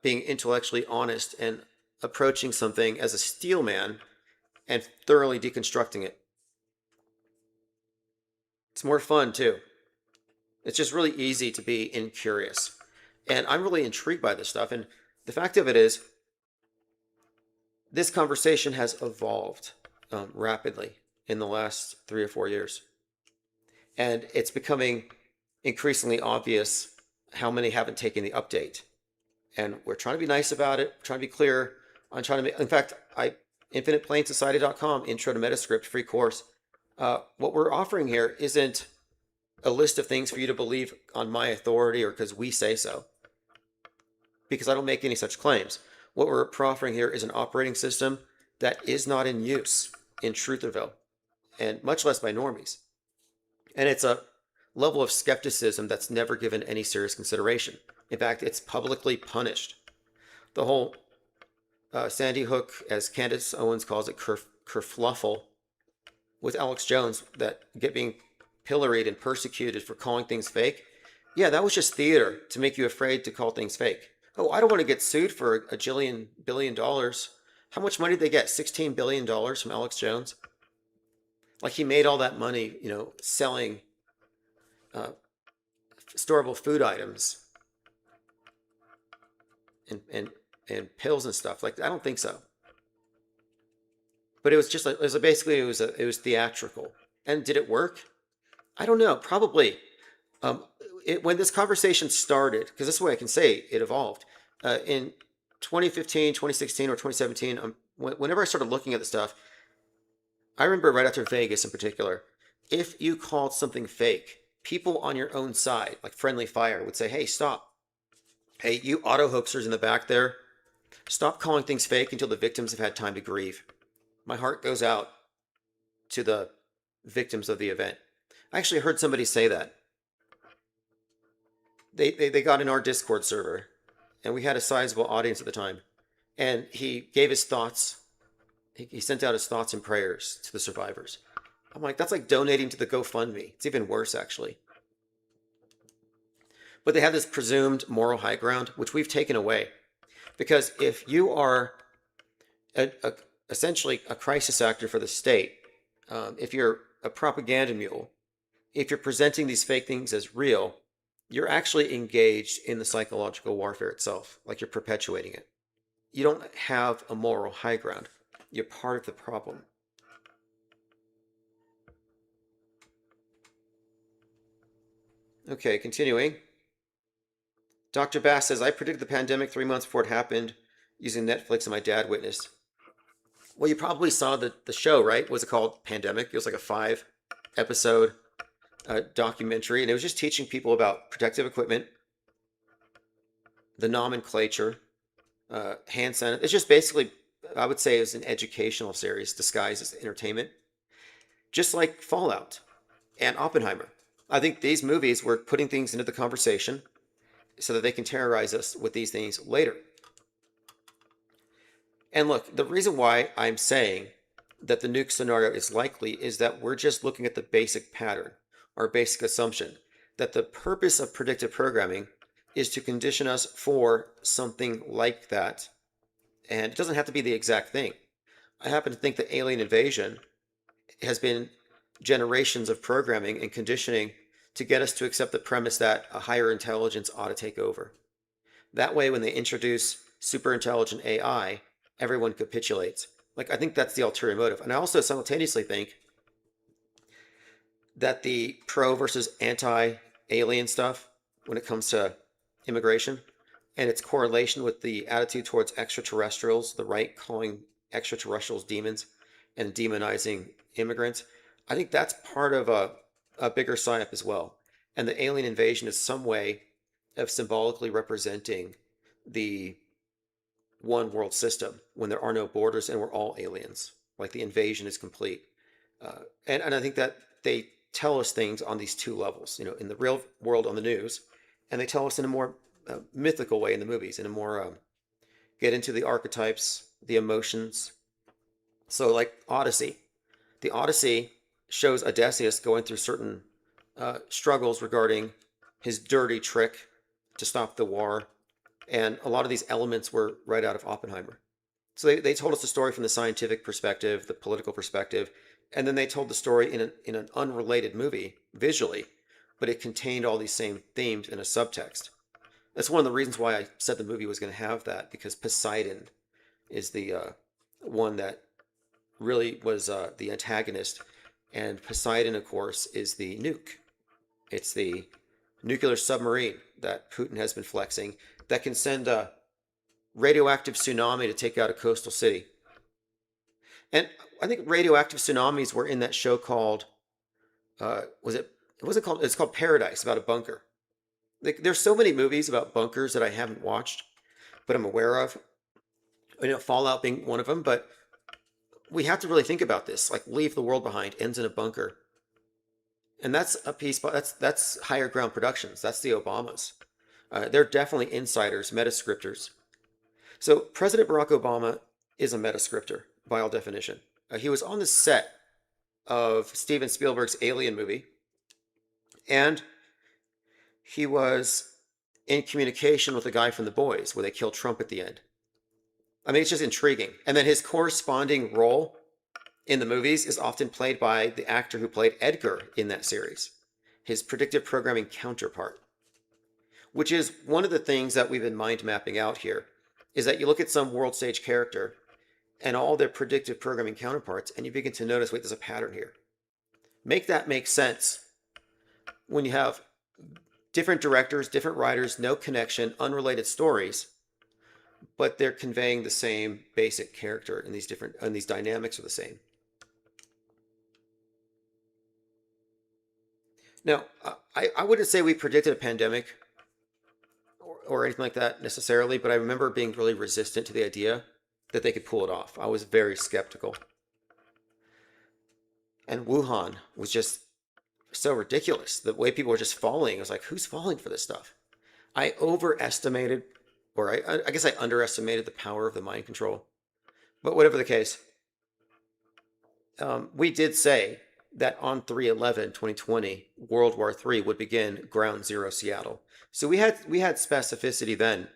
being intellectually honest and approaching something as a steel man and thoroughly deconstructing it. It's more fun too. It's just really easy to be incurious. And I'm really intrigued by this stuff. And the fact of it is, this conversation has evolved rapidly in the last 3 or 4 years. And it's becoming increasingly obvious how many haven't taken the update. And we're trying to be nice about it, trying to be clear. I'm trying to make, in fact, infiniteplanesociety.com, intro to Metascript, free course. What we're offering here isn't a list of things for you to believe on my authority or because we say so, because I don't make any such claims. What we're proffering here is an operating system that is not in use in Trutherville, and much less by normies. And it's a level of skepticism that's never given any serious consideration. In fact, it's publicly punished. The whole Sandy Hook, as Candace Owens calls it, kerfluffle with Alex Jones, that get being pilloried and persecuted for calling things fake. Yeah, that was just theater to make you afraid to call things fake. Oh, I don't want to get sued for a $1 billion. How much money did they get? $16 billion from Alex Jones? Like, he made all that money, selling storable food items and pills and stuff. Like, I don't think so. But it was just like, it was theatrical. And did it work? I don't know. Probably. When this conversation started, because this is the way I can say it evolved, in 2015, 2016, or 2017, whenever I started looking at the stuff, I remember right after Vegas in particular, if you called something fake, people on your own side, like Friendly Fire, would say, hey, stop. Hey, you auto hoaxers in the back there, stop calling things fake until the victims have had time to grieve. My heart goes out to the victims of the event. I actually heard somebody say that. They got in our Discord server, and we had a sizable audience at the time, and he gave his thoughts. He sent out his thoughts and prayers to the survivors. I'm like, that's like donating to the GoFundMe. It's even worse, actually. But they have this presumed moral high ground, which we've taken away. Because if you are essentially a crisis actor for the state, if you're a propaganda mule, if you're presenting these fake things as real, you're actually engaged in the psychological warfare itself, like you're perpetuating it. You don't have a moral high ground. You're part of the problem. Okay, continuing. Dr. Bass says, I predicted the pandemic 3 months before it happened using Netflix, and my dad witnessed. Well, you probably saw the show, right? What was it called? Pandemic. It was like a 5-episode documentary, and it was just teaching people about protective equipment, the nomenclature, hand sanitizer. It's just basically, I would say, it was an educational series disguised as entertainment, just like Fallout and Oppenheimer. I think these movies were putting things into the conversation so that they can terrorize us with these things later. And look, the reason why I'm saying that the nuke scenario is likely is that we're just looking at the basic pattern, our basic assumption, that the purpose of predictive programming is to condition us for something like that. And it doesn't have to be the exact thing. I happen to think that alien invasion has been generations of programming and conditioning to get us to accept the premise that a higher intelligence ought to take over. That way, when they introduce super intelligent AI, everyone capitulates. Like, I think that's the ulterior motive. And I also simultaneously think that the pro versus anti-alien stuff when it comes to immigration and its correlation with the attitude towards extraterrestrials, the right calling extraterrestrials demons and demonizing immigrants. I think that's part of a bigger psyop as well. And the alien invasion is some way of symbolically representing the one world system when there are no borders and we're all aliens. Like the invasion is complete. And I think that they tell us things on these two levels, in the real world on the news, and they tell us in a more mythical way in the movies, in a more get into the archetypes, the emotions. So, like Odyssey, the Odyssey shows Odysseus going through certain struggles regarding his dirty trick to stop the war, and a lot of these elements were right out of Oppenheimer. So they told us the story from the scientific perspective, the political perspective, and then they told the story in an unrelated movie visually, but it contained all these same themes in a subtext. That's one of the reasons why I said the movie was going to have that, because Poseidon is the one that really was the antagonist, and Poseidon, of course, is the nuke. It's the nuclear submarine that Putin has been flexing that can send a radioactive tsunami to take out a coastal city. And I think radioactive tsunamis were in that show called, was it? It wasn't called. It's called Paradise, about a bunker. There's so many movies about bunkers that I haven't watched, but I'm aware of. Fallout being one of them. But we have to really think about this. Like, Leave the World Behind ends in a bunker, and that's a piece. That's Higher Ground Productions. That's the Obamas. They're definitely insiders, metascripters. So President Barack Obama is a metascripter by all definition. He was on the set of Steven Spielberg's Alien movie, and he was in communication with the guy from The Boys, where they kill Trump at the end. I mean, it's just intriguing. And then his corresponding role in the movies is often played by the actor who played Edgar in that series, his predictive programming counterpart, which is one of the things that we've been mind mapping out here, is that you look at some world stage character and all their predictive programming counterparts, and you begin to notice, wait, there's a pattern here. Make that make sense when you have different directors, different writers, no connection, unrelated stories, but they're conveying the same basic character, and these dynamics are the same. Now, I wouldn't say we predicted a pandemic or anything like that necessarily, but I remember being really resistant to the idea that they could pull it off. I was very skeptical. And Wuhan was just so ridiculous. The way people were just falling, I was like, who's falling for this stuff? I overestimated, or I guess I underestimated the power of the mind control. But whatever the case, we did say that on 3/11/2020, World War III would begin Ground Zero Seattle. So we had specificity then,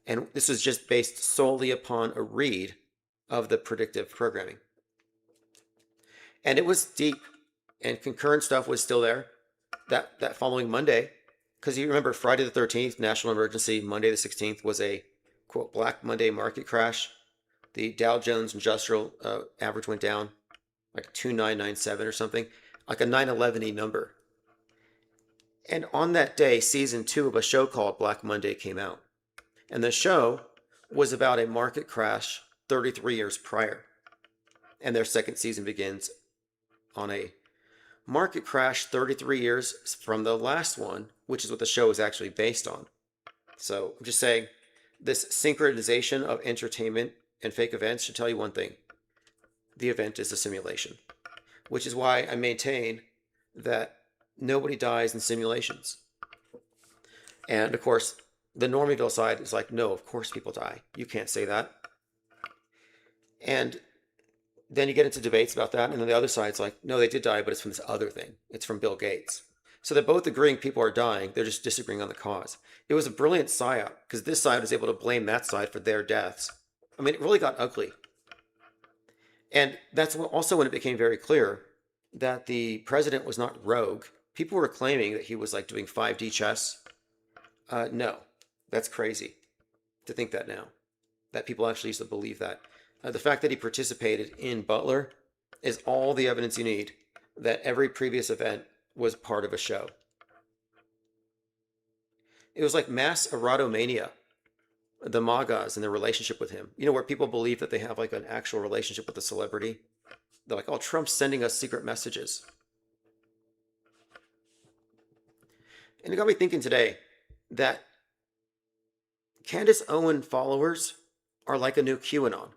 and this was just based solely upon a read of the predictive programming. And it was deep, and concurrent stuff was still there that following Monday, because you remember Friday the 13th, national emergency, Monday the 16th was a, quote, Black Monday market crash. The Dow Jones Industrial average went down like 2997 or something, like a 9/11-y number. And on that day, season 2 of a show called Black Monday came out. And the show was about a market crash 33 years prior. And their second season begins on a market crash 33 years from the last one, which is what the show is actually based on. So I'm just saying, this synchronization of entertainment and fake events should tell you one thing. The event is a simulation, which is why I maintain that nobody dies in simulations. And of course, the Normie side is like, no, of course people die. You can't say that. And then you get into debates about that, and then the other side's like, no, they did die, but it's from this other thing. It's from Bill Gates. So they're both agreeing people are dying. They're just disagreeing on the cause. It was a brilliant psyop, because this side was able to blame that side for their deaths. I mean, it really got ugly. And that's also when it became very clear that the president was not rogue. People were claiming that he was like doing 5D chess. No, that's crazy to think that now, that people actually used to believe that. The fact that he participated in Butler is all the evidence you need that every previous event was part of a show. It was like mass erotomania the MAGAs and their relationship with him. You know, where people believe that they have like an actual relationship with a celebrity. They're like, oh, Trump's sending us secret messages. And it got me thinking today that Candace Owen followers are like a new QAnon.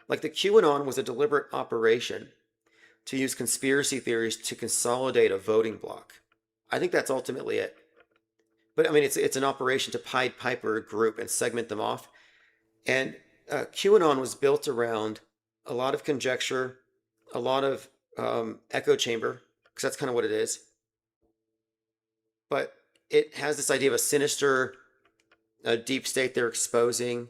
Like the QAnon was a deliberate operation to use conspiracy theories to consolidate a voting bloc. I think that's ultimately it. But I mean, it's an operation to Pied Piper a group and segment them off. And QAnon was built around a lot of conjecture, a lot of echo chamber, because that's kind of what it is. But it has this idea of a sinister deep state they're exposing,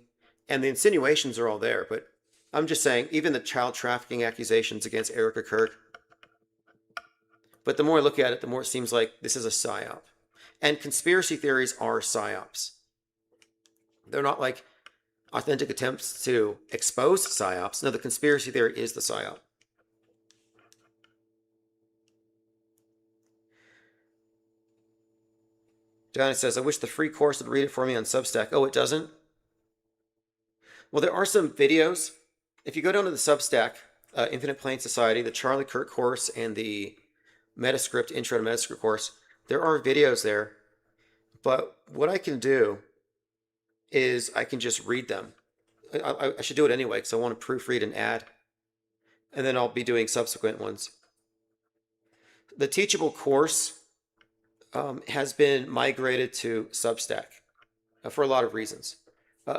and the insinuations are all there. But I'm just saying, even the child trafficking accusations against Erica Kirk. But the more I look at it, the more it seems like this is a psyop. And conspiracy theories are psyops. They're not like authentic attempts to expose psyops. No, the conspiracy theory is the psyop. Diana says, I wish the free course would read it for me on Substack. Oh, it doesn't? Well, there are some videos. If you go down to the Substack, Infinite Plane Society, the Charlie Kirk course, and the Metascript, Intro to Metascript course, there are videos there. But what I can do is I can just read them. I should do it anyway because I want to proofread and add. And then I'll be doing subsequent ones. The Teachable course has been migrated to Substack for a lot of reasons.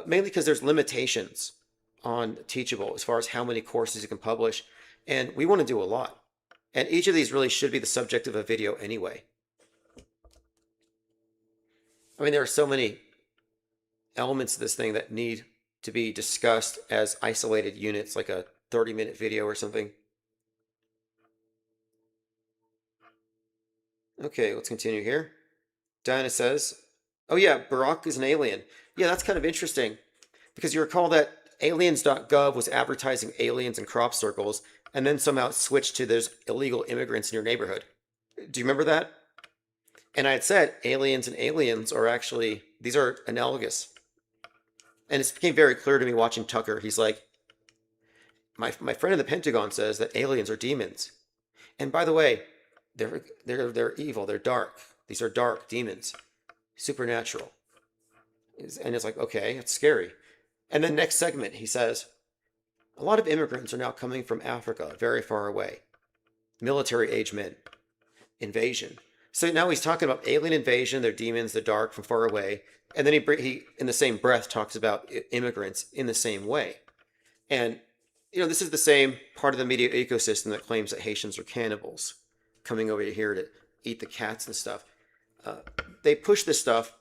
Mainly because there's limitations on Teachable as far as how many courses you can publish. And we want to do a lot. And each of these really should be the subject of a video anyway. I mean, there are so many elements of this thing that need to be discussed as isolated units, like a 30-minute video or something. Okay, let's continue here. Diana says, oh yeah, Barack is an alien. Yeah, that's kind of interesting because you recall that aliens.gov was advertising aliens in crop circles and then somehow switched to there's illegal immigrants in your neighborhood. Do you remember that? And I had said aliens and aliens are actually, these are analogous. And it became very clear to me watching Tucker. He's like, my friend in the Pentagon says that aliens are demons. And by the way, they're evil, they're dark. These are dark demons, supernatural. And it's like, okay, it's scary. And then next segment, he says, a lot of immigrants are now coming from Africa, very far away. Military age men. Invasion. So now he's talking about alien invasion, they're demons, they're dark, from far away. And then he in the same breath, talks about immigrants in the same way. And, you know, this is the same part of the media ecosystem that claims that Haitians are cannibals, coming over here to eat the cats and stuff. They push this stuff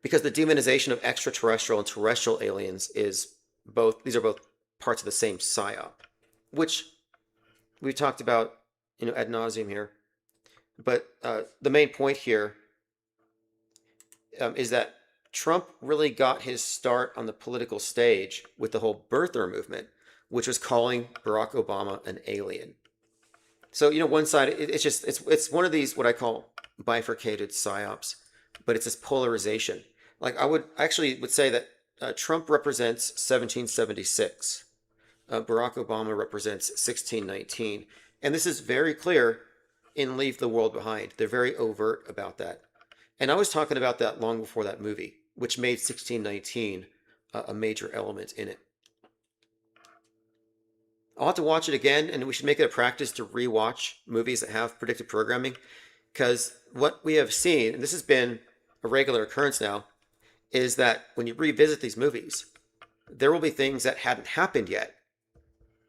because the demonization of extraterrestrial and terrestrial aliens is both, these are both parts of the same psyop, which we've talked about, you know, ad nauseum here. But the main point here is that Trump really got his start on the political stage with the whole birther movement, which was calling Barack Obama an alien. So, you know, one side, it's one of these, what I call bifurcated psyops, but it's this polarization. Like I would say that Trump represents 1776. Barack Obama represents 1619. And this is very clear in Leave the World Behind. They're very overt about that. And I was talking about that long before that movie, which made 1619 a major element in it. I'll have to watch it again, and we should make it a practice to rewatch movies that have predictive programming, because what we have seen, and this has been a regular occurrence now, is that when you revisit these movies, there will be things that hadn't happened yet,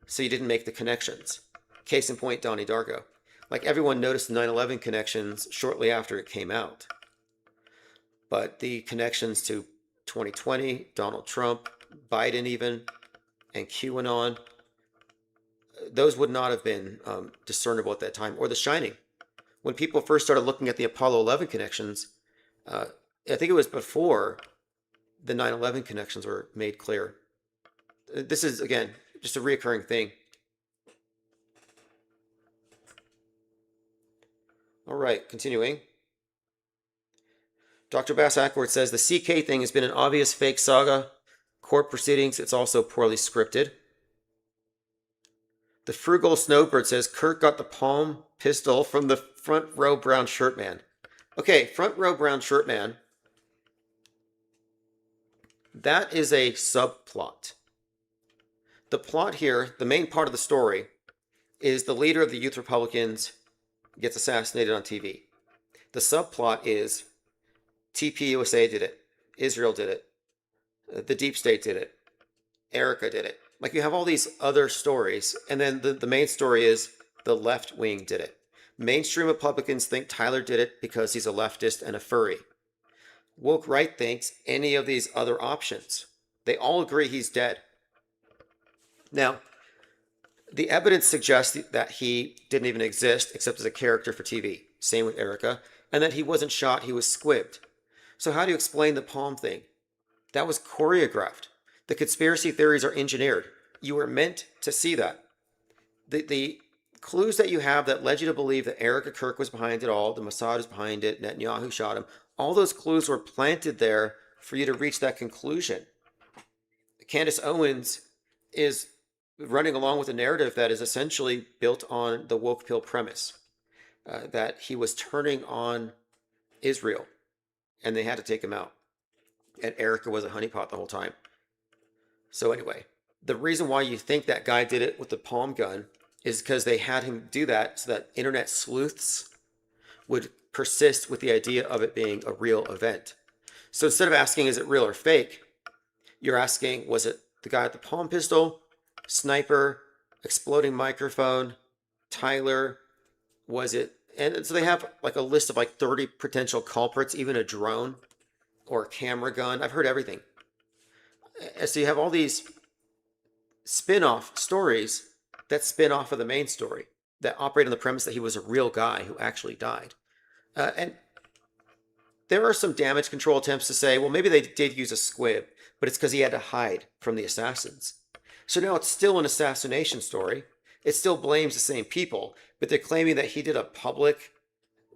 so you didn't make the connections. Case in point, Donnie Darko. Like everyone noticed the 9/11 connections shortly after it came out. But the connections to 2020, Donald Trump, Biden even, and QAnon, those would not have been discernible at that time. Or The Shining. When people first started looking at the Apollo 11 connections, I think it was before the 9/11 connections were made clear. This is, again, just a reoccurring thing. All right, continuing. Dr. Bass Ackworth says the CK thing has been an obvious fake saga. Court proceedings, it's also poorly scripted. The Frugal Snowbird says Kirk got the palm pistol from the front row brown shirt man. Okay, front row brown shirt man. That is a subplot. The plot here, the main part of the story, is the leader of the Youth Republicans gets assassinated on TV. The subplot is TPUSA did it, Israel did it, the Deep State did it, Erica did it. Like you have all these other stories, and then the main story is the left wing did it. Mainstream Republicans think Tyler did it because he's a leftist and a furry. Woke right thinks any of these other options. They all agree he's dead. Now, the evidence suggests that he didn't even exist except as a character for TV. Same with Erica. And that he wasn't shot, he was squibbed. So how do you explain the palm thing? That was choreographed. The conspiracy theories are engineered. You were meant to see that. The clues that you have that led you to believe that Erica Kirk was behind it all, the Mossad is behind it, Netanyahu shot him, all those clues were planted there for you to reach that conclusion. Candace Owens is running along with a narrative that is essentially built on the woke pill premise, that he was turning on Israel and they had to take him out. And Erica was a honeypot the whole time. So anyway, the reason why you think that guy did it with the palm gun is because they had him do that so that internet sleuths would persist with the idea of it being a real event. So instead of asking, is it real or fake? You're asking, was it the guy with the palm pistol, sniper, exploding microphone, Tyler? Was it? And so they have like a list of like 30 potential culprits, even a drone or a camera gun. I've heard everything. So you have all these spin-off stories that spin off of the main story that operate on the premise that he was a real guy who actually died. And there are some damage control attempts to say, well, maybe they did use a squib, but it's because he had to hide from the assassins. So now it's still an assassination story. It still blames the same people, but they're claiming that he did a public,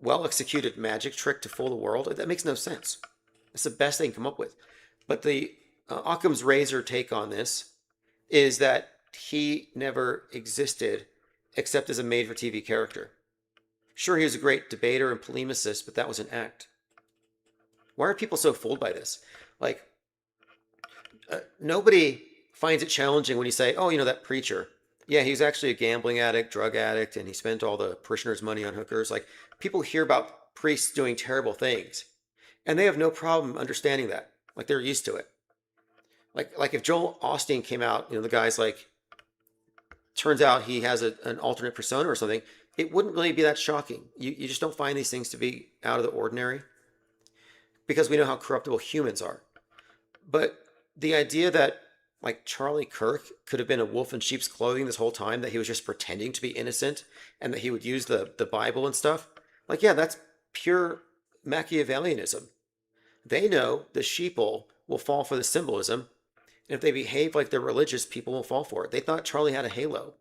well-executed magic trick to fool the world. That makes no sense. That's the best they can come up with. But the Occam's razor take on this is that he never existed except as a made-for-TV character. Sure, he was a great debater and polemicist, but that was an act. Why are people so fooled by this? Like, nobody finds it challenging when you say, oh, you know, that preacher. Yeah, he was actually a gambling addict, drug addict, and he spent all the parishioners' money on hookers. Like, people hear about priests doing terrible things, and they have no problem understanding that. Like, they're used to it. Like if Joel Osteen came out, you know, the guy's like, turns out he has an alternate persona or something, it wouldn't really be that shocking. You just don't find these things to be out of the ordinary because we know how corruptible humans are. But the idea that like Charlie Kirk could have been a wolf in sheep's clothing this whole time, that he was just pretending to be innocent and that he would use the Bible and stuff, like, yeah, that's pure Machiavellianism. They know the sheeple will fall for the symbolism, and if they behave like they're religious, people will fall for it. They thought Charlie had a halo.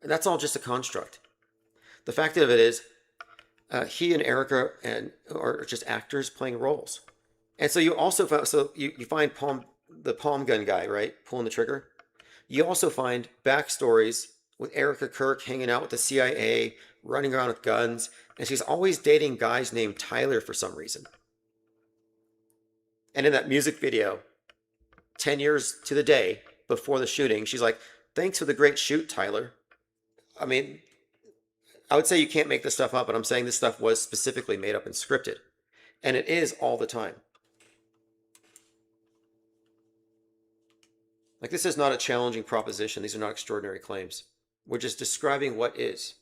And that's all just a construct. The fact of it is, he and Erica are just actors playing roles. And so you also you find the palm gun guy, right, pulling the trigger. You also find backstories with Erica Kirk hanging out with the CIA, running around with guns, and she's always dating guys named Tyler for some reason. And in that music video, 10 years to the day before the shooting, she's like, thanks for the great shoot, Tyler. I mean, I would say you can't make this stuff up, but I'm saying this stuff was specifically made up and scripted. And it is all the time. Like, this is not a challenging proposition. These are not extraordinary claims. We're just describing what is.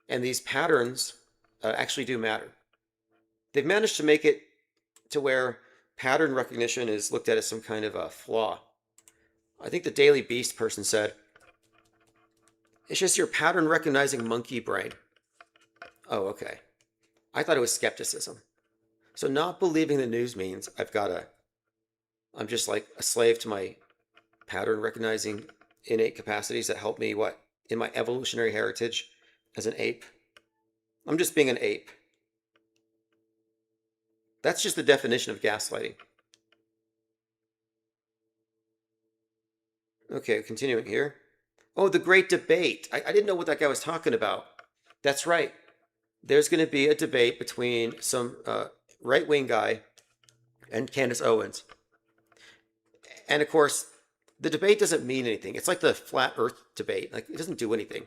And these patterns actually do matter. They've managed to make it to where pattern recognition is looked at as some kind of a flaw. I think the Daily Beast person said, it's just your pattern recognizing monkey brain. Oh, okay. I thought it was skepticism. So not believing the news means I'm just like a slave to my pattern recognizing innate capacities that help me, what? In my evolutionary heritage as an ape? I'm just being an ape. That's just the definition of gaslighting. Okay, continuing here. Oh, the great debate. I didn't know what that guy was talking about. That's right. There's going to be a debate between some right-wing guy and Candace Owens. And of course, the debate doesn't mean anything. It's like the flat earth debate. Like, it doesn't do anything.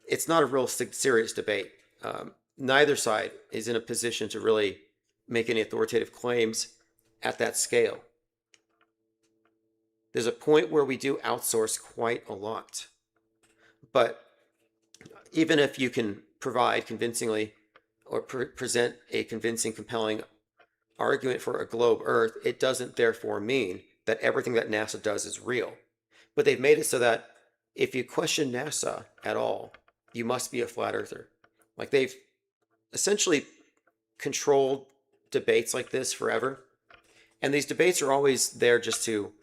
It's not a real serious debate. Neither side is in a position to really make any authoritative claims at that scale. There's a point where we do outsource quite a lot. But even if you can provide convincingly or present a convincing, compelling argument for a globe Earth, it doesn't therefore mean that everything that NASA does is real. But they've made it so that if you question NASA at all, you must be a flat earther. Like, they've essentially controlled debates like this forever. And these debates are always there just to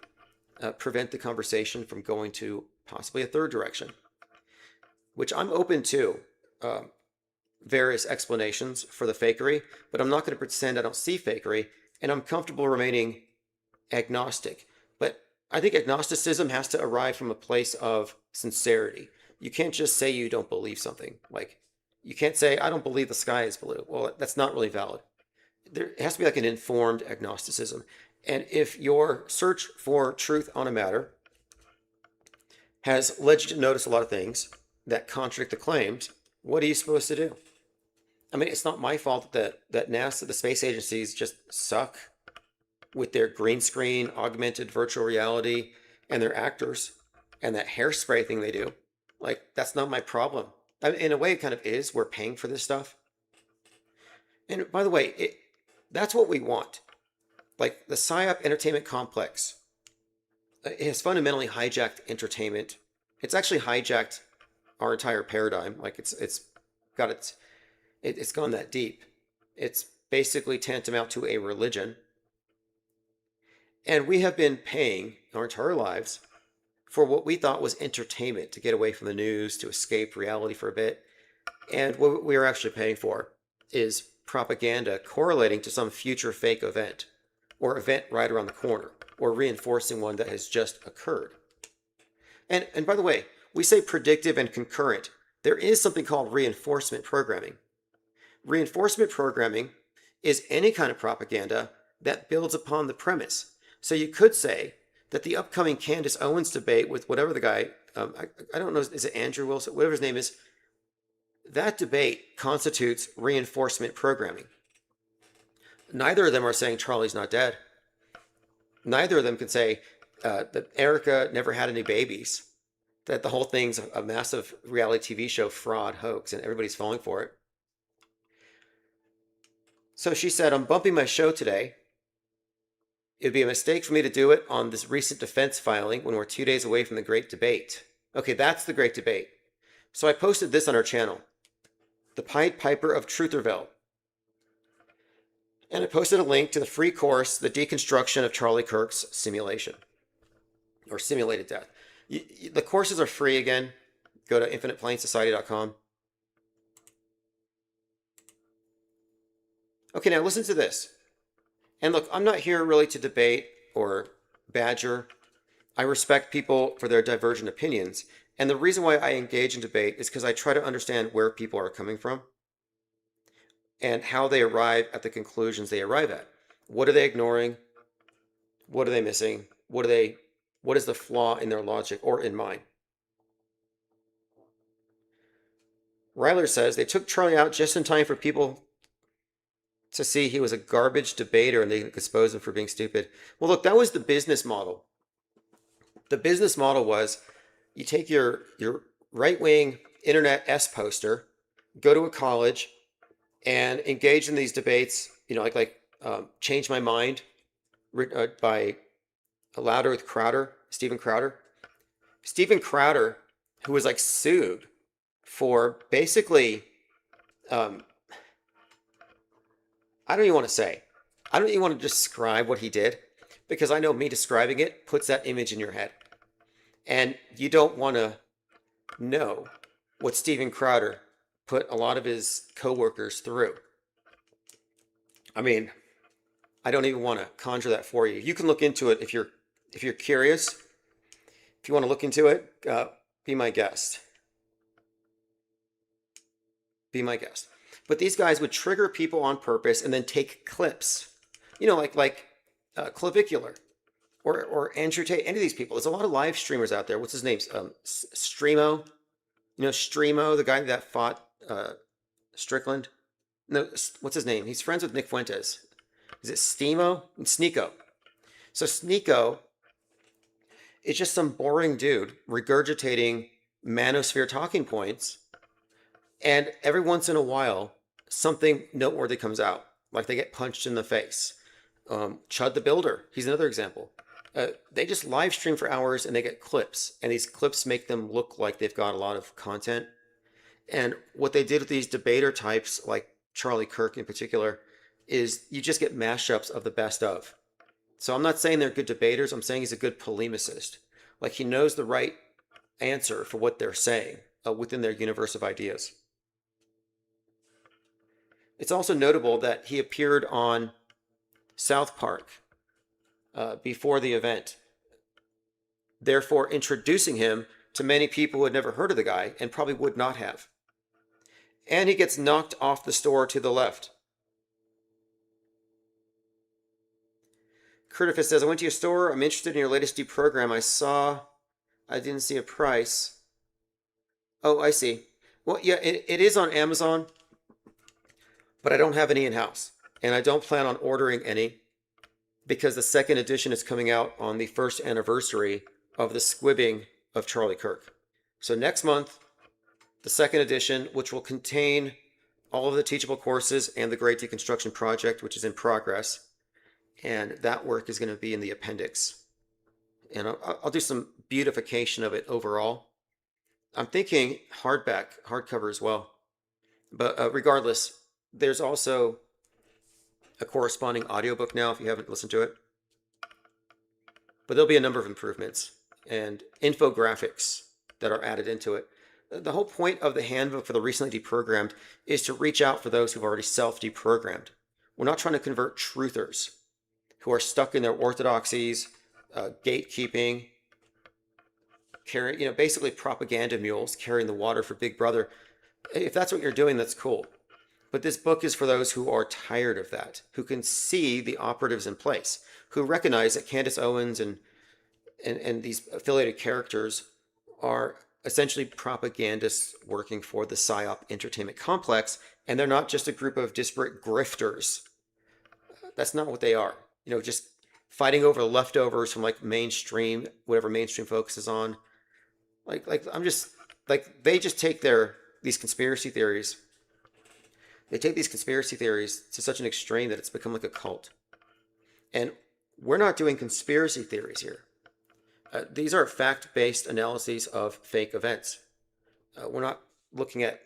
prevent the conversation from going to possibly a third direction, which I'm open to various explanations for the fakery, but I'm not going to pretend I don't see fakery, and I'm comfortable remaining agnostic. But I think agnosticism has to arrive from a place of sincerity. You can't just say you don't believe something. Like, you can't say, I don't believe the sky is blue. Well, that's not really valid. There has to be like an informed agnosticism. And if your search for truth on a matter has led you to notice a lot of things that contradict the claims, what are you supposed to do? I mean, it's not my fault that NASA, the space agencies, just suck with their green screen, augmented virtual reality, and their actors, and that hairspray thing they do. Like, that's not my problem. I mean, in a way, it kind of is. We're paying for this stuff. And by the way, that's what we want. Like, the PSYOP entertainment complex, it has fundamentally hijacked entertainment. It's actually hijacked our entire paradigm. Like, it's gone that deep. It's basically tantamount to a religion. And we have been paying our entire lives for what we thought was entertainment, to get away from the news, to escape reality for a bit. And what we are actually paying for is propaganda correlating to some future fake event, or event right around the corner, or reinforcing one that has just occurred. And by the way, we say predictive and concurrent. There is something called reinforcement programming. Reinforcement programming is any kind of propaganda that builds upon the premise. So you could say that the upcoming Candace Owens debate with whatever the guy, I don't know, is it Andrew Wilson, whatever his name is, that debate constitutes reinforcement programming. Neither of them are saying Charlie's not dead. Neither of them can say that Erica never had any babies, that the whole thing's a massive reality TV show fraud hoax and everybody's falling for it. So she said, I'm bumping my show today. It'd be a mistake for me to do it on this recent defense filing when we're 2 days away from the great debate. Okay, that's the great debate. So I posted this on our channel, The Pied Piper of Trutherville. And I posted a link to the free course, The Deconstruction of Charlie Kirk's Simulation, or Simulated Death. The courses are free again. Go to infiniteplanesociety.com. Okay, now listen to this. And look, I'm not here really to debate or badger. I respect people for their divergent opinions. And the reason why I engage in debate is because I try to understand where people are coming from and how they arrive at the conclusions they arrive at. What are they ignoring? What are they missing? What is the flaw in their logic or in mine? Ryler says they took Charlie out just in time for people to see he was a garbage debater and they could expose him for being stupid. Well, look, that was the business model. The business model was you take your right-wing internet S-poster, go to a college, and engage in these debates, like Change My Mind by Louder with Crowder, Steven Crowder. Steven Crowder, who was like sued for basically, I don't even want to say. I don't even want to describe what he did, because I know me describing it puts that image in your head. And you don't want to know what Steven Crowder put a lot of his coworkers through. I mean, I don't even want to conjure that for you. You can look into it if you're curious. If you want to look into it, be my guest. Be my guest. But these guys would trigger people on purpose and then take clips. You know, Clavicular or Andrew Tate. Any of these people. There's a lot of live streamers out there. What's his name? Streamo. You know, Streamo, the guy that fought Strickland. No, what's his name? He's friends with Nick Fuentes. Is it Steamo? Sneeko. So Sneeko is just some boring dude regurgitating manosphere talking points, and every once in a while, something noteworthy comes out, like they get punched in the face. Chud the Builder, he's another example. They just live stream for hours and they get clips, and these clips make them look like they've got a lot of content. And what they did with these debater types, like Charlie Kirk in particular, is you just get mashups of the best of. So I'm not saying they're good debaters. I'm saying he's a good polemicist. Like he knows the right answer for what they're saying within their universe of ideas. It's also notable that he appeared on South Park before the event, therefore introducing him to many people who had never heard of the guy and probably would not have. And he gets knocked off the store to the left. Curtifus says, I went to your store. I'm interested in your latest deprogram. I didn't see a price. Oh, I see. Well, yeah, it is on Amazon, but I don't have any in-house. And I don't plan on ordering any because the second edition is coming out on the first anniversary of the squibbing of Charlie Kirk. So next month, the second edition, which will contain all of the teachable courses and the Great Deconstruction Project, which is in progress. And that work is going to be in the appendix. And I'll do some beautification of it overall. I'm thinking hardcover as well. But regardless, there's also a corresponding audiobook now if you haven't listened to it. But there'll be a number of improvements and infographics that are added into it. The whole point of the handbook for the recently deprogrammed is to reach out for those who've already self-deprogrammed. We're not trying to convert truthers who are stuck in their orthodoxies, gatekeeping, carrying, basically propaganda mules carrying the water for Big Brother. If that's what you're doing, that's cool. But this book is for those who are tired of that, who can see the operatives in place, who recognize that Candace Owens and these affiliated characters are essentially propagandists working for the PSYOP entertainment complex, and they're not just a group of disparate grifters. That's not what they are. Just fighting over the leftovers from mainstream, whatever mainstream focuses on. They just take these conspiracy theories. They take these conspiracy theories to such an extreme that it's become like a cult. And we're not doing conspiracy theories here. These are fact-based analyses of fake events. We're not looking at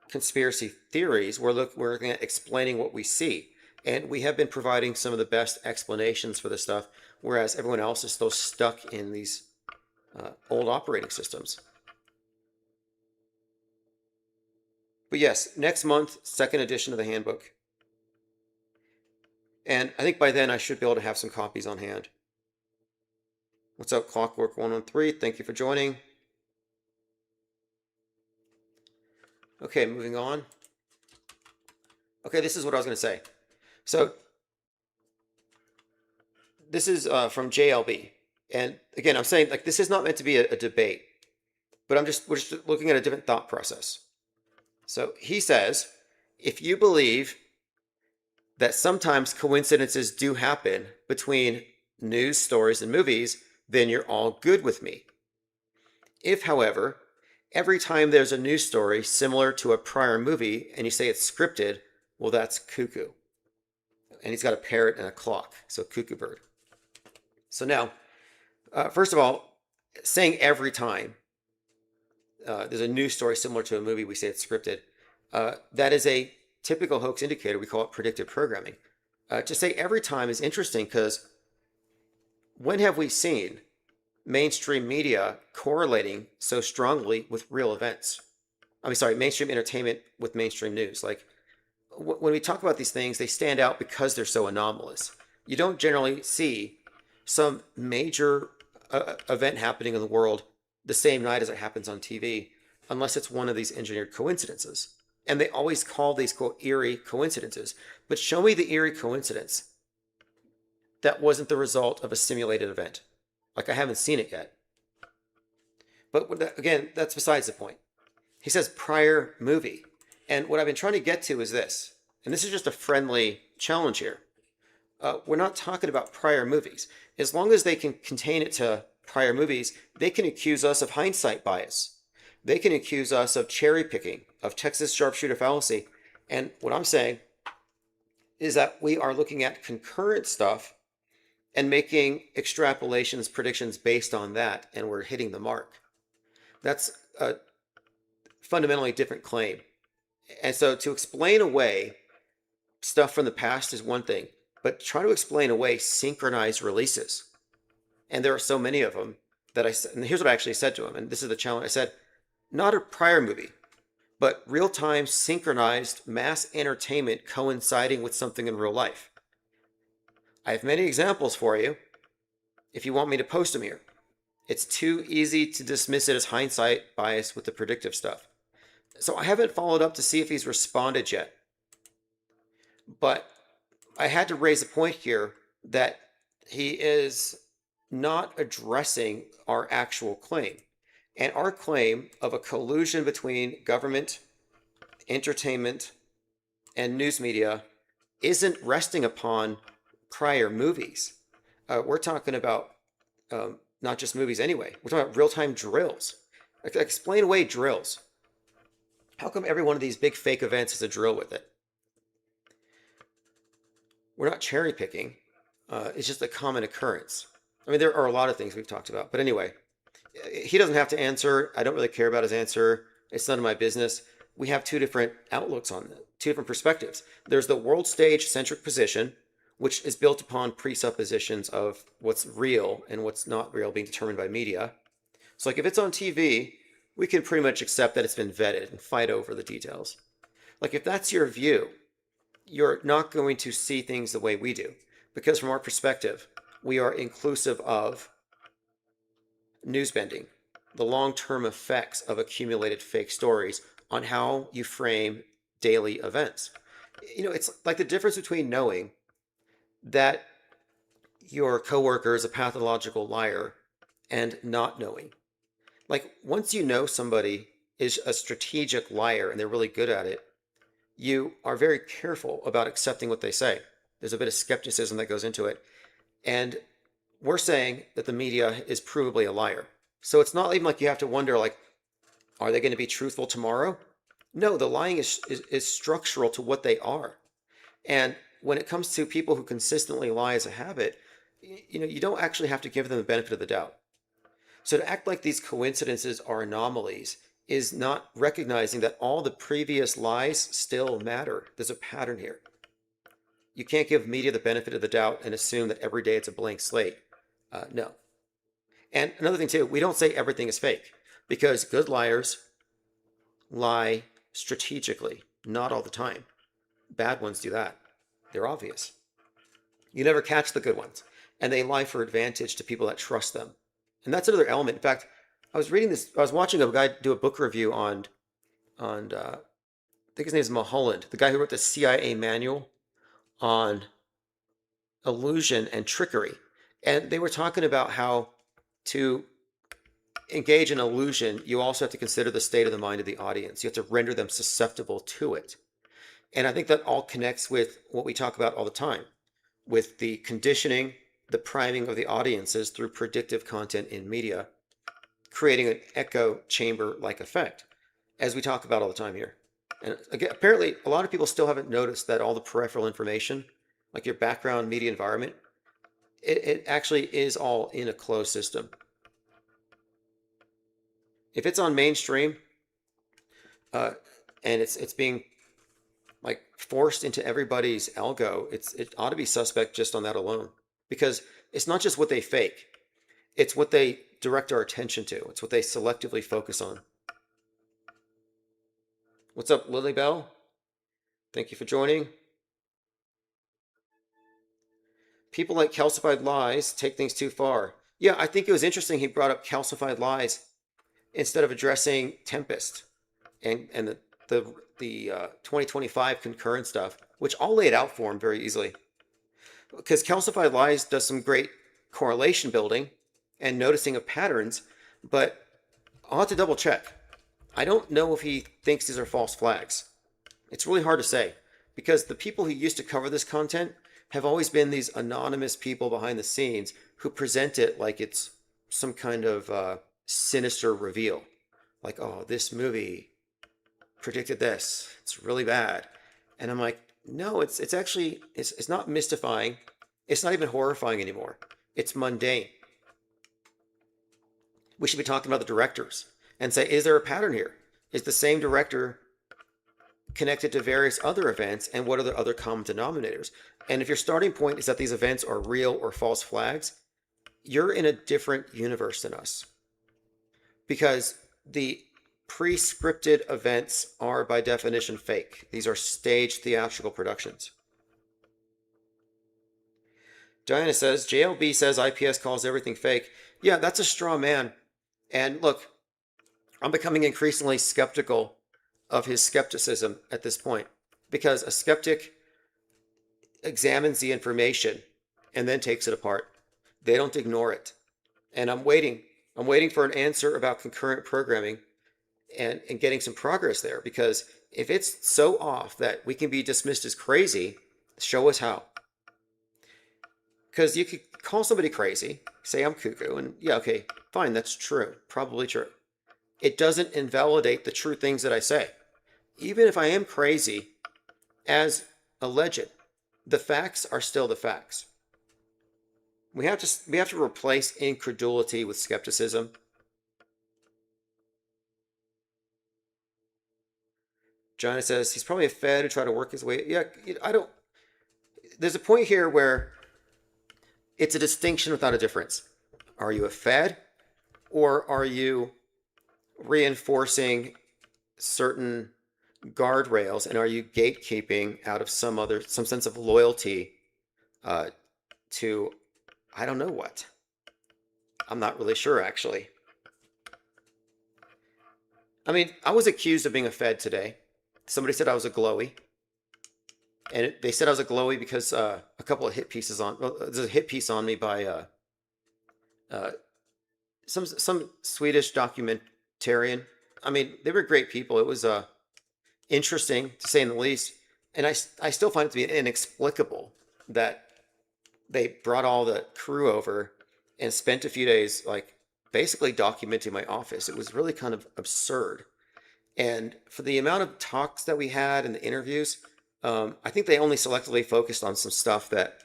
conspiracy theories. We're looking at explaining what we see. And we have been providing some of the best explanations for this stuff, whereas everyone else is still stuck in these old operating systems. But yes, next month, second edition of the handbook. And I think by then I should be able to have some copies on hand. What's up, Clockwork 113? Thank you for joining. Okay, moving on. Okay, this is what I was going to say. So this is from JLB. And again, I'm saying this is not meant to be a debate, but we're just looking at a different thought process. So he says, if you believe that sometimes coincidences do happen between news stories and movies, then you're all good with me. If, however, every time there's a news story similar to a prior movie and you say it's scripted, well, that's cuckoo. And he's got a parrot and a clock, so cuckoo bird. So now, first of all, saying every time there's a news story similar to a movie, we say it's scripted, that is a typical hoax indicator. We call it predictive programming. To say every time is interesting because when have we seen mainstream media correlating so strongly with real events? Mainstream entertainment with mainstream news. when we talk about these things, they stand out because they're so anomalous. You don't generally see some major event happening in the world the same night as it happens on TV, unless it's one of these engineered coincidences. And they always call these, quote, eerie coincidences. But show me the eerie coincidence that wasn't the result of a simulated event. Like, I haven't seen it yet. But again, that's besides the point. He says prior movie. And what I've been trying to get to is this, and this is just a friendly challenge here. We're not talking about prior movies. As long as they can contain it to prior movies, they can accuse us of hindsight bias. They can accuse us of cherry picking, of Texas sharpshooter fallacy. And what I'm saying is that we are looking at concurrent stuff and making extrapolations, predictions based on that, and we're hitting the mark. That's a fundamentally different claim. And so to explain away stuff from the past is one thing, but try to explain away synchronized releases. And there are so many of them that I said, and here's what I actually said to him, and this is the challenge. I said, not a prior movie, but real-time synchronized mass entertainment coinciding with something in real life. I have many examples for you if you want me to post them here. It's too easy to dismiss it as hindsight bias with the predictive stuff. So I haven't followed up to see if he's responded yet. But I had to raise a point here that he is not addressing our actual claim. And our claim of a collusion between government, entertainment, and news media isn't resting upon prior movies. We're talking about not just movies anyway. We're talking about real-time drills. Explain away drills. How come every one of these big fake events has a drill with it? We're not cherry picking. It's just a common occurrence. I mean, there are a lot of things we've talked about. But anyway, he doesn't have to answer. I don't really care about his answer. It's none of my business. We have two different outlooks on it, two different perspectives. There's the world stage centric position, which is built upon presuppositions of what's real and what's not real being determined by media. So like if it's on TV, we can pretty much accept that it's been vetted and fight over the details. Like if that's your view, you're not going to see things the way we do. Because from our perspective, we are inclusive of news bending, the long-term effects of accumulated fake stories on how you frame daily events. You know, it's like the difference between knowing that your coworker is a pathological liar and not knowing. Like once you know somebody is a strategic liar and they're really good at it, you are very careful about accepting what they say. There's a bit of skepticism that goes into it. And we're saying that the media is provably a liar. So it's not even like you have to wonder, like, are they going to be truthful tomorrow? No, the lying is structural to what they are. And when it comes to people who consistently lie as a habit, you know, you don't actually have to give them the benefit of the doubt. So to act like these coincidences are anomalies is not recognizing that all the previous lies still matter. There's a pattern here. You can't give media the benefit of the doubt and assume that every day it's a blank slate. No. And another thing too, we don't say everything is fake because good liars lie strategically, not all the time. Bad ones do that. They're obvious. You never catch the good ones, and they lie for advantage to people that trust them. And that's another element. In fact, I was watching a guy do a book review on I think his name is Mulholland, the guy who wrote the CIA manual on illusion and trickery. And they were talking about how to engage in illusion, you also have to consider the state of the mind of the audience. You have to render them susceptible to it. And I think that all connects with what we talk about all the time, with the conditioning, the priming of the audiences through predictive content in media, creating an echo chamber-like effect, as we talk about all the time here. And again, apparently, a lot of people still haven't noticed that all the peripheral information, like your background media environment, it actually is all in a closed system. If it's on mainstream, and it's being like forced into everybody's algo, it ought to be suspect just on that alone. Because it's not just what they fake, it's what they direct our attention to. It's what they selectively focus on. What's up, Lily Bell? Thank you for joining. People like calcified lies take things too far. Yeah, I think it was interesting he brought up calcified lies instead of addressing Tempest and the 2025 concurrent stuff, which I'll lay it out for him very easily. Because calcified lies does some great correlation building and noticing of patterns, but I'll have to double check. I don't know if he thinks these are false flags. It's really hard to say because the people who used to cover this content have always been these anonymous people behind the scenes who present it like it's some kind of sinister reveal. Like, oh, this movie predicted this. It's really bad. And I'm like, no, it's actually, it's not mystifying. It's not even horrifying anymore. It's mundane. We should be talking about the directors and say, is there a pattern here? Is the same director connected to various other events, and what are the other common denominators? And if your starting point is that these events are real or false flags, you're in a different universe than us. Because the pre-scripted events are by definition fake. These are staged theatrical productions. Diana says, JLB says IPS calls everything fake. Yeah, that's a straw man. And look, I'm becoming increasingly skeptical of his skepticism at this point, because a skeptic examines the information and then takes it apart. They don't ignore it. And I'm waiting for an answer about concurrent programming and getting some progress there, because if it's so off that we can be dismissed as crazy, show us how. Because you could call somebody crazy, say I'm cuckoo, and yeah, okay, fine, that's true, probably true. It doesn't invalidate the true things that I say. Even if I am crazy, as alleged, the facts are still the facts. We have to replace incredulity with skepticism. Johnny says he's probably a Fed who tried to work his way. Yeah, I don't. There's a point here where it's a distinction without a difference. Are you a Fed, or are you reinforcing certain guardrails, and are you gatekeeping out of some sense of loyalty to, I don't know what? I'm not really sure, actually. I mean, I was accused of being a Fed today. Somebody said I was a glowy, and they said I was a glowy because a couple of hit pieces on. Well, there's a hit piece on me by some Swedish documentarian. I mean, they were great people. It was interesting to say in the least, and I still find it to be inexplicable that they brought all the crew over and spent a few days like basically documenting my office. It was really kind of absurd. And for the amount of talks that we had and the interviews, I think they only selectively focused on some stuff that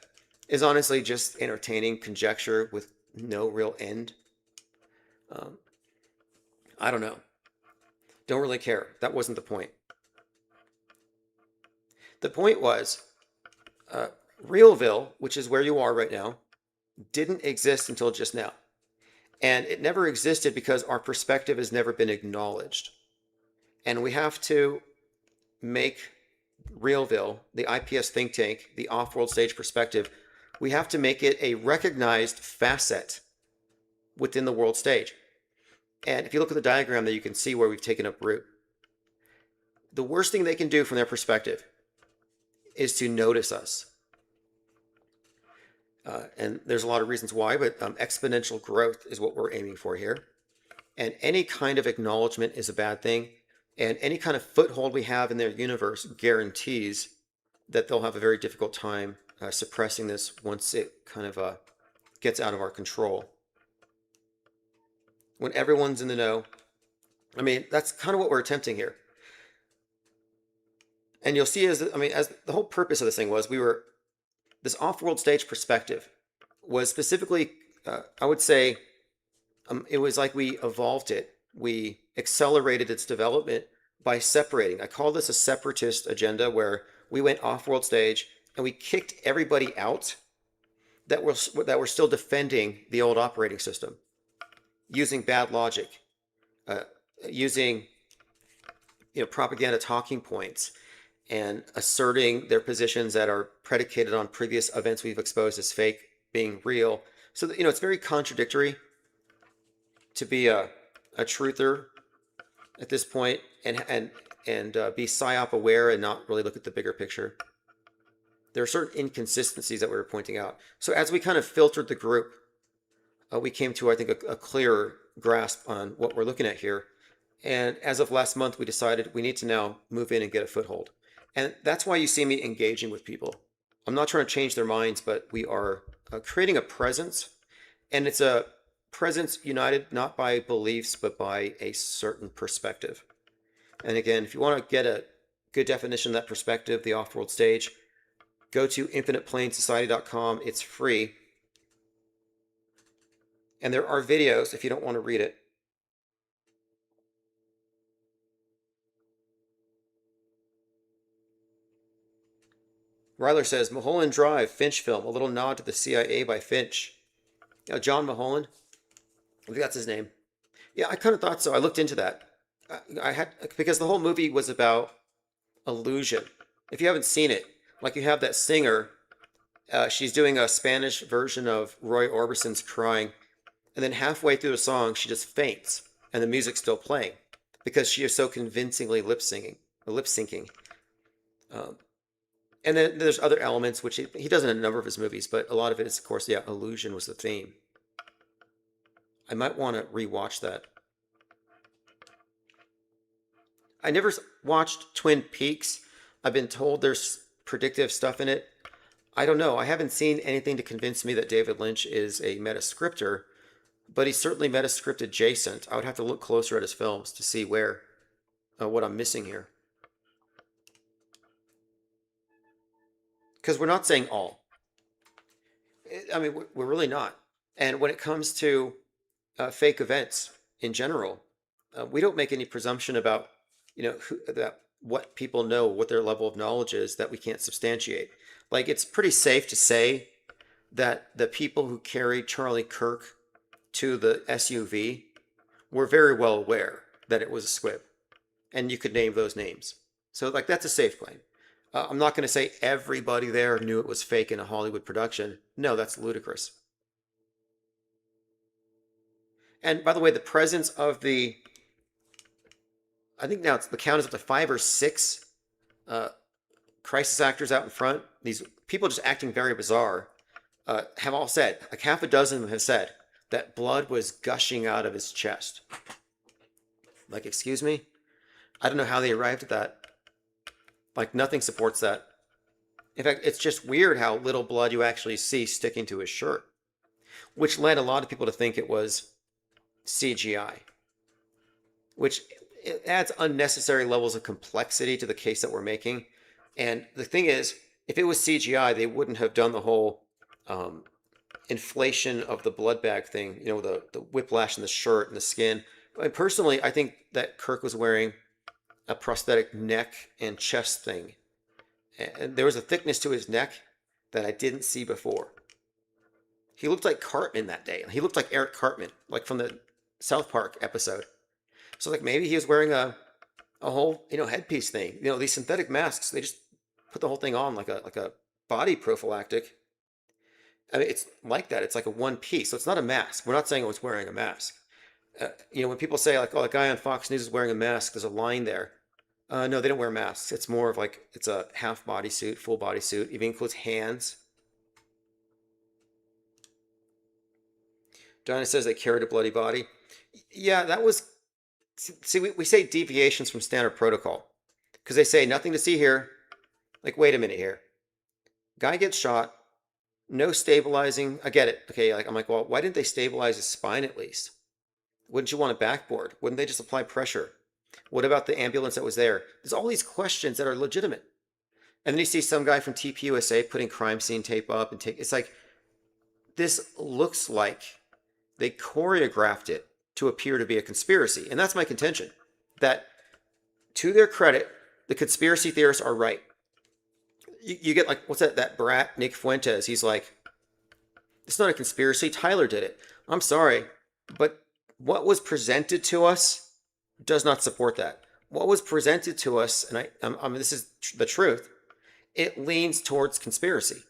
is honestly just entertaining conjecture with no real end. I don't know. Don't really care. That wasn't the point. The point was, Realville, which is where you are right now, didn't exist until just now. And it never existed because our perspective has never been acknowledged. And we have to make Realville, the IPS think tank, the off-world stage perspective, we have to make it a recognized facet within the world stage. And if you look at the diagram there, you can see where we've taken up root. The worst thing they can do from their perspective is to notice us. And there's a lot of reasons why, but exponential growth is what we're aiming for here. And any kind of acknowledgement is a bad thing. And any kind of foothold we have in their universe guarantees that they'll have a very difficult time suppressing this once it kind of gets out of our control. When everyone's in the know, I mean, that's kind of what we're attempting here. And you'll see as the whole purpose of this thing was this off-world stage perspective was specifically, I would say, it was like we evolved it. We accelerated its development by separating. I call this a separatist agenda, where we went off-world stage and we kicked everybody out that were still defending the old operating system, using bad logic, using propaganda talking points, and asserting their positions that are predicated on previous events we've exposed as fake being real. So that, it's very contradictory to be a truther at this point and be psyop aware and not really look at the bigger picture. There are certain inconsistencies that we were pointing out. So as we kind of filtered the group, we came to, I think, a clearer grasp on what we're looking at here. And as of last month, we decided we need to now move in and get a foothold. And that's why you see me engaging with people. I'm not trying to change their minds, but we are creating a presence. And it's a presence united not by beliefs, but by a certain perspective. And again, if you want to get a good definition of that perspective, the off-world stage, go to infiniteplanesociety.com. It's free. And there are videos if you don't want to read it. Ryler says, Mulholland Drive, Finch film, a little nod to the CIA by Finch. John Mulholland, I think that's his name. Yeah, I kind of thought so. I looked into that. Because the whole movie was about illusion. If you haven't seen it, like you have that singer, she's doing a Spanish version of Roy Orbison's Crying, and then halfway through the song, she just faints, and the music's still playing because she is so convincingly lip syncing. And then there's other elements, which he does in a number of his movies, but a lot of it is, of course, yeah, illusion was the theme. I might want to rewatch that. I never watched Twin Peaks. I've been told there's predictive stuff in it. I don't know. I haven't seen anything to convince me that David Lynch is a metascripter, but he's certainly metascript adjacent. I would have to look closer at his films to see what I'm missing here. Because we're not saying all. I mean, we're really not. And when it comes to fake events in general, we don't make any presumption about, what people know, what their level of knowledge is that we can't substantiate. Like, it's pretty safe to say that the people who carried Charlie Kirk to the SUV were very well aware that it was a squib. And you could name those names. So, like, that's a safe claim. I'm not going to say everybody there knew it was fake in a Hollywood production. No, that's ludicrous. And by the way, the presence of I think now the count is up to 5 or 6 crisis actors out in front. These people just acting very bizarre have all said, like half a dozen of them have said, that blood was gushing out of his chest. Like, excuse me? I don't know how they arrived at that. Like, nothing supports that. In fact, it's just weird how little blood you actually see sticking to his shirt, which led a lot of people to think it was CGI, which it adds unnecessary levels of complexity to the case that we're making. And the thing is, if it was CGI, they wouldn't have done the whole inflation of the blood bag thing, the whiplash in the shirt and the skin. But personally, I think that Kirk was wearing a prosthetic neck and chest thing. And there was a thickness to his neck that I didn't see before. He looked like Cartman that day. He looked like Eric Cartman, like from the South Park episode. So like maybe he was wearing a whole, headpiece thing. These synthetic masks, they just put the whole thing on like a body prophylactic. I mean, it's like that. It's like a one piece. So it's not a mask. We're not saying it was wearing a mask. When people say like, oh, the guy on Fox News is wearing a mask, there's a line there. No, they don't wear masks. It's more of like, it's a half bodysuit, full bodysuit. Even includes hands. Donna says they carried a bloody body. Yeah, that was, see, we say deviations from standard protocol. Because they say nothing to see here. Like, wait a minute here. Guy gets shot. No stabilizing. I get it. Okay, I'm like, well, why didn't they stabilize his spine at least? Wouldn't you want a backboard? Wouldn't they just apply pressure? What about the ambulance that was there? There's all these questions that are legitimate. And then you see some guy from TPUSA putting crime scene tape up and it's like, this looks like they choreographed it to appear to be a conspiracy. And that's my contention. That, to their credit, the conspiracy theorists are right. You get like, what's that brat, Nick Fuentes? He's like, it's not a conspiracy. Tyler did it. I'm sorry, but what was presented to us does not support that. what was presented to us, and I mean, this is the truth, it leans towards conspiracy.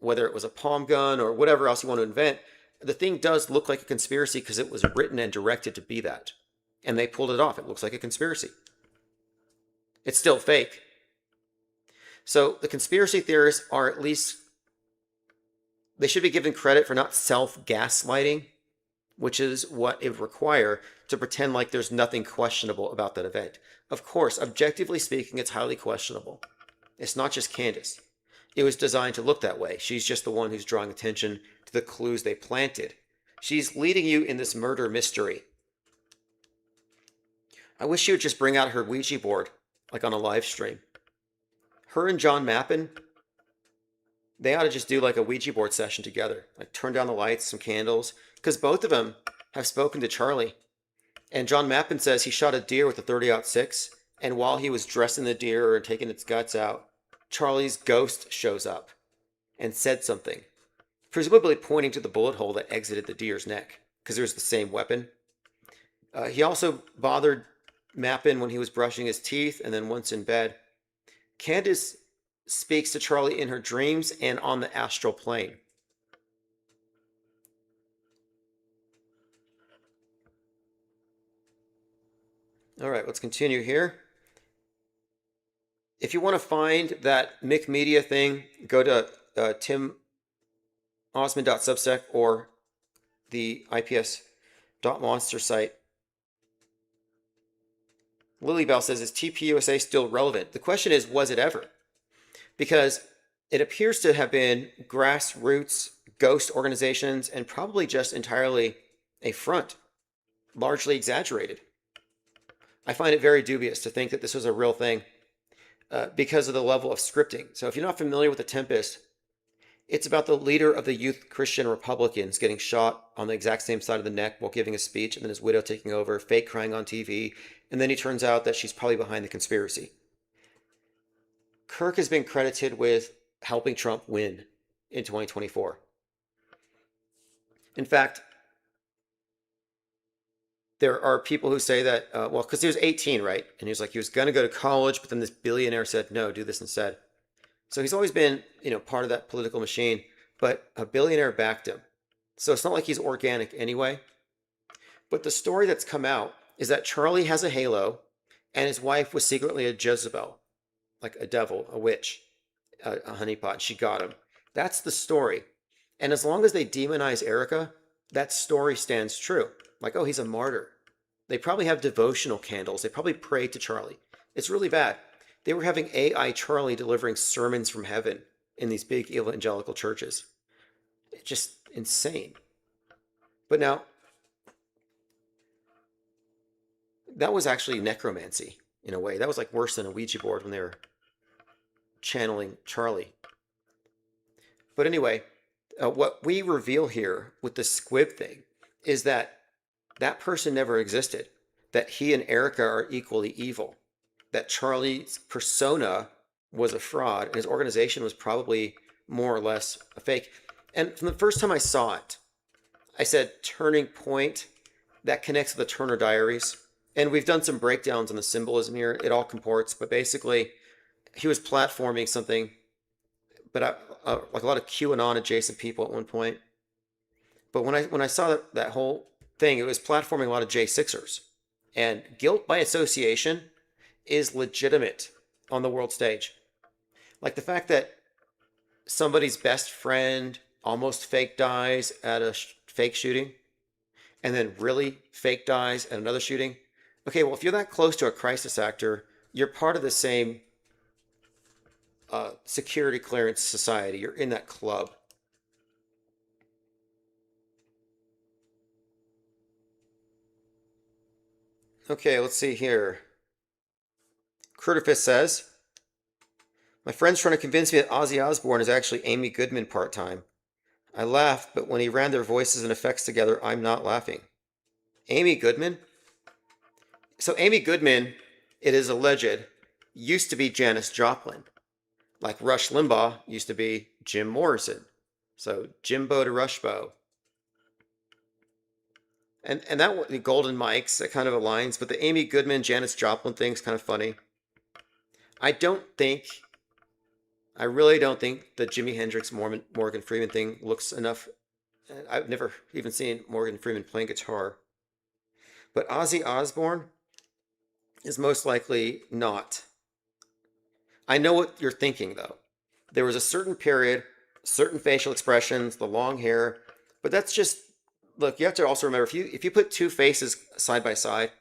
Whether it was a palm gun or whatever else you want to invent, the thing does look like a conspiracy because it was written and directed to be that. And they pulled it off. It looks like a conspiracy. It's still fake. So the conspiracy theorists are at least, they should be given credit for not self-gaslighting, which is what it would require to pretend like there's nothing questionable about that event. Of course, objectively speaking, it's highly questionable. It's not just Candace. It was designed to look that way. She's just the one who's drawing attention to the clues they planted. She's leading you in this murder mystery. I wish she would just bring out her Ouija board, like on a live stream. Her and John Mappin, they ought to just do like a Ouija board session together. Like turn down the lights, some candles, because both of them have spoken to Charlie. And John Mappin says he shot a deer with a 30-06, and while he was dressing the deer and taking its guts out, Charlie's ghost shows up and said something, presumably pointing to the bullet hole that exited the deer's neck, because it was the same weapon. He also bothered Mappin when he was brushing his teeth, and then once in bed. Candace speaks to Charlie in her dreams and on the astral plane. All right, let's continue here. If you want to find that Mick Media thing, go to timosmond.substack or the ips.monster site. Lilybell says, is TPUSA still relevant? The question is, was it ever? Because it appears to have been grassroots ghost organizations and probably just entirely a front, largely exaggerated. I find it very dubious to think that this was a real thing because of the level of scripting. So if you're not familiar with The Tempest, it's about the leader of the Youth Christian Republicans getting shot on the exact same side of the neck while giving a speech, and then his widow taking over, fake crying on TV, and then he turns out that she's probably behind the conspiracy. Kirk has been credited with helping Trump win in 2024. In fact, there are people who say that, well, because he was 18, right? And he was like, he was going to go to college, but then this billionaire said, no, do this instead. So he's always been, part of that political machine, but a billionaire backed him. So it's not like he's organic anyway. But the story that's come out is that Charlie has a halo and his wife was secretly a Jezebel, like a devil, a witch, a honeypot. She got him. That's the story. And as long as they demonize Erica, that story stands true. Like, oh, he's a martyr. They probably have devotional candles. They probably pray to Charlie. It's really bad. They were having AI Charlie delivering sermons from heaven in these big evangelical churches. It's just insane. But now, that was actually necromancy in a way. That was like worse than a Ouija board when they were channeling Charlie. But anyway, what we reveal here with the squib thing is that that person never existed, that he and Erica are equally evil, that Charlie's persona was a fraud and his organization was probably more or less a fake. And from the first time I saw it, I said, turning point, that connects to the Turner Diaries. And we've done some breakdowns on the symbolism here. It all comports, but basically he was platforming something, but like a lot of QAnon adjacent people at one point. But when I saw that whole thing, it was platforming a lot of J6ers. And guilt by association is legitimate on the world stage. Like the fact that somebody's best friend almost fake dies at a fake shooting and then really fake dies at another shooting. Okay, well, if you're that close to a crisis actor, you're part of the same security clearance society. You're in that club. Okay, let's see here. Curtifus says, my friend's trying to convince me that Ozzy Osbourne is actually Amy Goodman part-time. I laughed, but when he ran their voices and effects together, I'm not laughing. Amy Goodman? So Amy Goodman, it is alleged, used to be Janis Joplin. Like Rush Limbaugh used to be Jim Morrison. So Jimbo to Rushbo. And that the Golden Mikes, that kind of aligns, but the Amy Goodman, Janis Joplin thing's kind of funny. I don't think, I really don't think the Jimi Hendrix Morgan Freeman thing looks enough. I've never even seen Morgan Freeman playing guitar. But Ozzy Osbourne is most likely not. I know what you're thinking, though. There was a certain period, certain facial expressions, the long hair, but that's just, look, you have to also remember, if you put two faces side by side,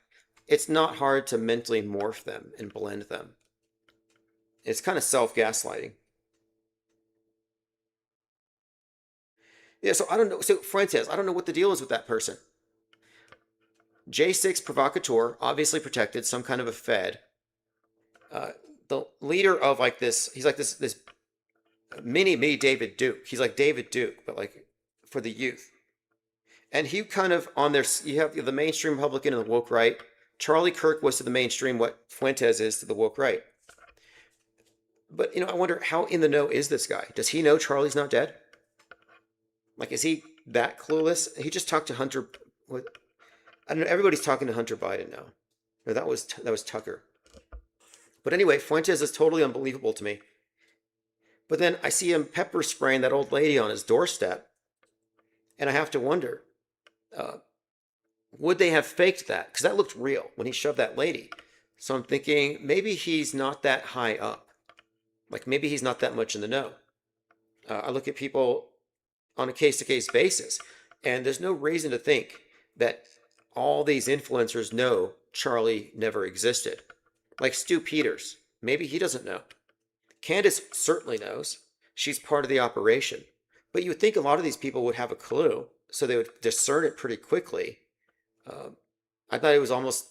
it's not hard to mentally morph them and blend them. It's kind of self-gaslighting. Yeah, so I don't know. So Fuentes, I don't know what the deal is with that person. J6 provocateur, obviously protected, some kind of a Fed. The leader of like this, he's like this mini me David Duke. He's like David Duke, but like for the youth. And he kind of on their, you have the mainstream Republican and the woke right. Charlie Kirk was to the mainstream what Fuentes is to the woke right. But I wonder how in the know is this guy? Does he know Charlie's not dead? Like, is he that clueless? He just talked to Hunter. What? I don't know. Everybody's talking to Hunter Biden now. No, that was Tucker. But anyway, Fuentes is totally unbelievable to me. But then I see him pepper spraying that old lady on his doorstep, and I have to wonder, would they have faked that? Because that looked real when he shoved that lady. So I'm thinking maybe he's not that high up. Like maybe he's not that much in the know. I look at people on a case-to-case basis, and there's no reason to think that all these influencers know Charlie never existed. Like Stu Peters, maybe he doesn't know. Candace certainly knows. She's part of the operation. But you would think a lot of these people would have a clue, so they would discern it pretty quickly. I thought it was almost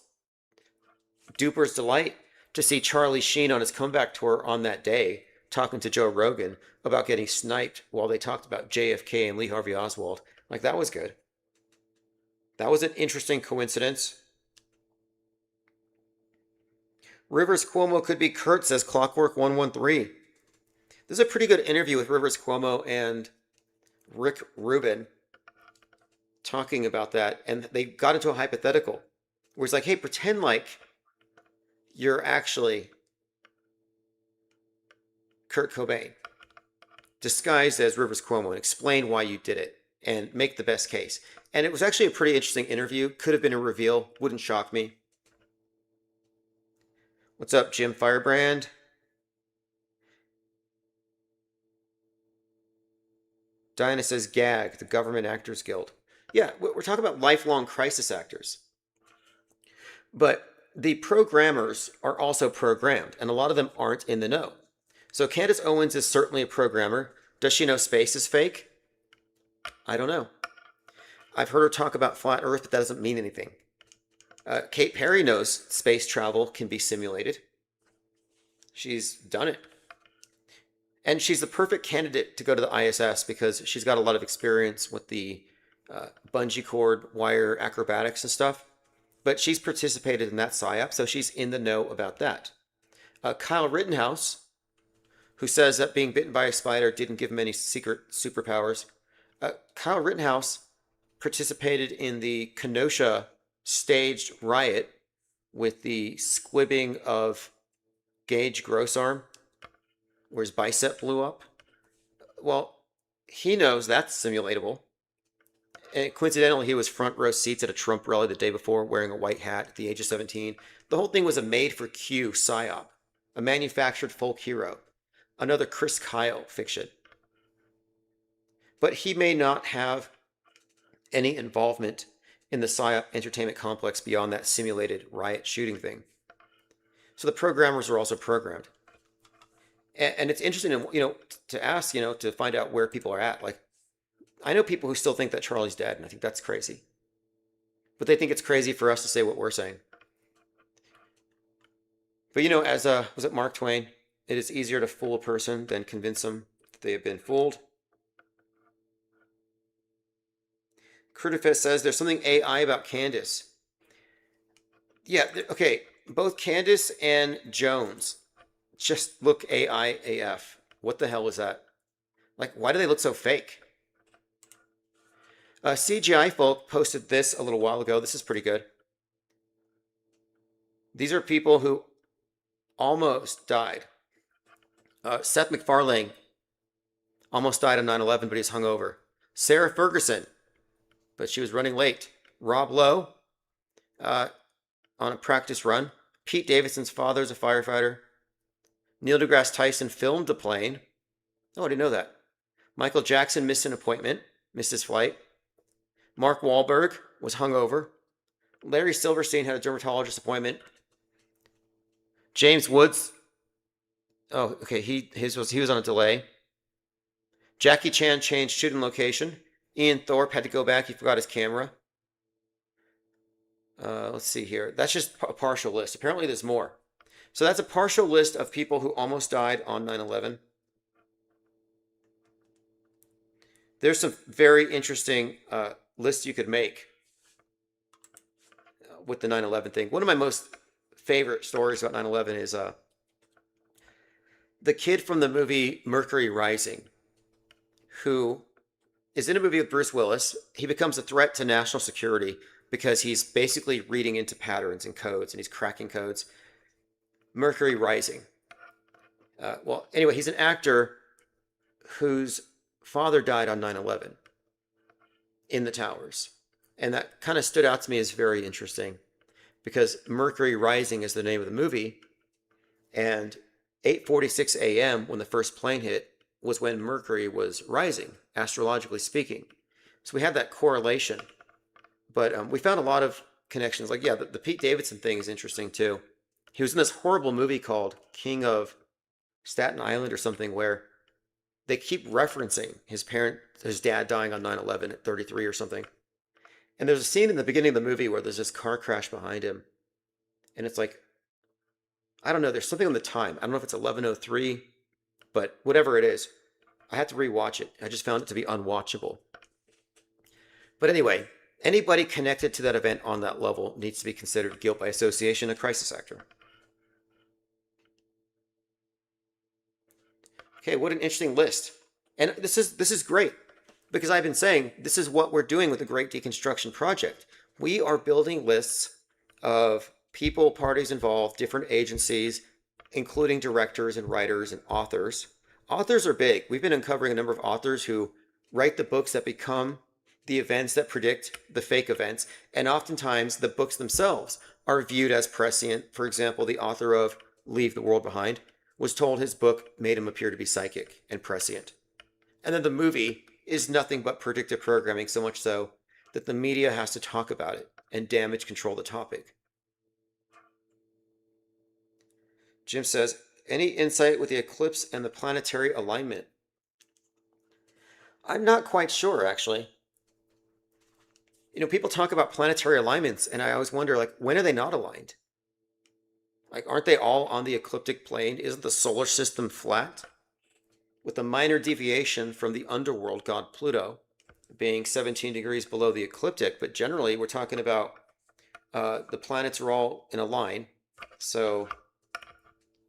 duper's delight to see Charlie Sheen on his comeback tour on that day talking to Joe Rogan about getting sniped while they talked about JFK and Lee Harvey Oswald. Like, that was good. That was an interesting coincidence. Rivers Cuomo could be Kurt, says Clockwork 113. This is a pretty good interview with Rivers Cuomo and Rick Rubin talking about that. And they got into a hypothetical where he's like, hey, pretend like you're actually Kurt Cobain, disguised as Rivers Cuomo, and explain why you did it and make the best case. And it was actually a pretty interesting interview. Could have been a reveal. Wouldn't shock me. What's up, Jim Firebrand? Diana says GAG, the Government Actors Guild. Yeah, we're talking about lifelong crisis actors. But the programmers are also programmed, and a lot of them aren't in the know. So Candace Owens is certainly a programmer. Does she know space is fake? I don't know. I've heard her talk about flat Earth, but that doesn't mean anything. Kate Perry knows space travel can be simulated. She's done it. And she's the perfect candidate to go to the ISS because she's got a lot of experience with the bungee cord wire acrobatics and stuff. But she's participated in that PSYOP, so she's in the know about that. Kyle Rittenhouse, who says that being bitten by a spider didn't give him any secret superpowers. Kyle Rittenhouse participated in the Kenosha staged riot with the squibbing of Gage Grossarm, where his bicep blew up. Well, he knows that's simulatable. And coincidentally, he was front row seats at a Trump rally the day before wearing a white hat at the age of 17. The whole thing was a made-for-Q PSYOP, a manufactured folk hero, another Chris Kyle fiction. But he may not have any involvement in the PSYOP entertainment complex beyond that simulated riot shooting thing. So the programmers are also programmed. And it's interesting, to ask, to find out where people are at. Like, I know people who still think that Charlie's dead, and I think that's crazy. But they think it's crazy for us to say what we're saying. But as was it Mark Twain? It is easier to fool a person than convince them that they have been fooled. Curtifest says there's something AI about Candace. Yeah, okay. Both Candace and Jones just look AI AF. What the hell is that? Like, why do they look so fake? CGI folk posted this a little while ago. This is pretty good. These are people who almost died. Seth MacFarlane almost died on 9/11, but he's hungover. Sarah Ferguson, but she was running late. Rob Lowe on a practice run. Pete Davidson's father is a firefighter. Neil deGrasse Tyson filmed the plane. Oh, I didn't know that. Michael Jackson missed an appointment, missed his flight. Mark Wahlberg was hungover. Larry Silverstein had a dermatologist appointment. James Woods. Oh, okay. He was on a delay. Jackie Chan changed shooting location. Ian Thorpe had to go back. He forgot his camera. Let's see here. That's just a partial list. Apparently there's more. So that's a partial list of people who almost died on 9/11. There's some very interesting lists you could make with the 9/11 thing. One of my most favorite stories about 9/11 is the kid from the movie Mercury Rising, who is in a movie with Bruce Willis. He becomes a threat to national security because he's basically reading into patterns and codes, and he's cracking codes. Mercury Rising. Well, anyway, he's an actor whose father died on 9/11 in the towers. And that kind of stood out to me as very interesting because Mercury Rising is the name of the movie. And 8:46 a.m. when the first plane hit was when Mercury was rising, astrologically speaking. So we had that correlation. But we found a lot of connections. Like, yeah, the Pete Davidson thing is interesting too. He was in this horrible movie called King of Staten Island or something where they keep referencing his dad dying on 9/11 at 33 or something. And there's a scene in the beginning of the movie where there's this car crash behind him. And it's like, I don't know, there's something on the time. I don't know if it's 11:03, but whatever it is, I had to rewatch it. I just found it to be unwatchable. But anyway, anybody connected to that event on that level needs to be considered guilt by association, a crisis actor. Okay, what an interesting list. And this is great because I've been saying this is what we're doing with the Great Deconstruction Project. We are building lists of people, parties involved, different agencies, including directors and writers and authors. Authors are big. We've been uncovering a number of authors who write the books that become the events that predict the fake events. And oftentimes the books themselves are viewed as prescient. For example, the author of Leave the World Behind was told his book made him appear to be psychic and prescient. And then the movie is nothing but predictive programming, so much so that the media has to talk about it and damage control the topic. Jim says, any insight with the eclipse and the planetary alignment? I'm not quite sure, actually. You know, people talk about planetary alignments, and I always wonder, like, when are they not aligned? Like, aren't they all on the ecliptic plane? Isn't the solar system flat? With a minor deviation from the underworld god Pluto being 17 degrees below the ecliptic, but generally we're talking about the planets are all in a line. So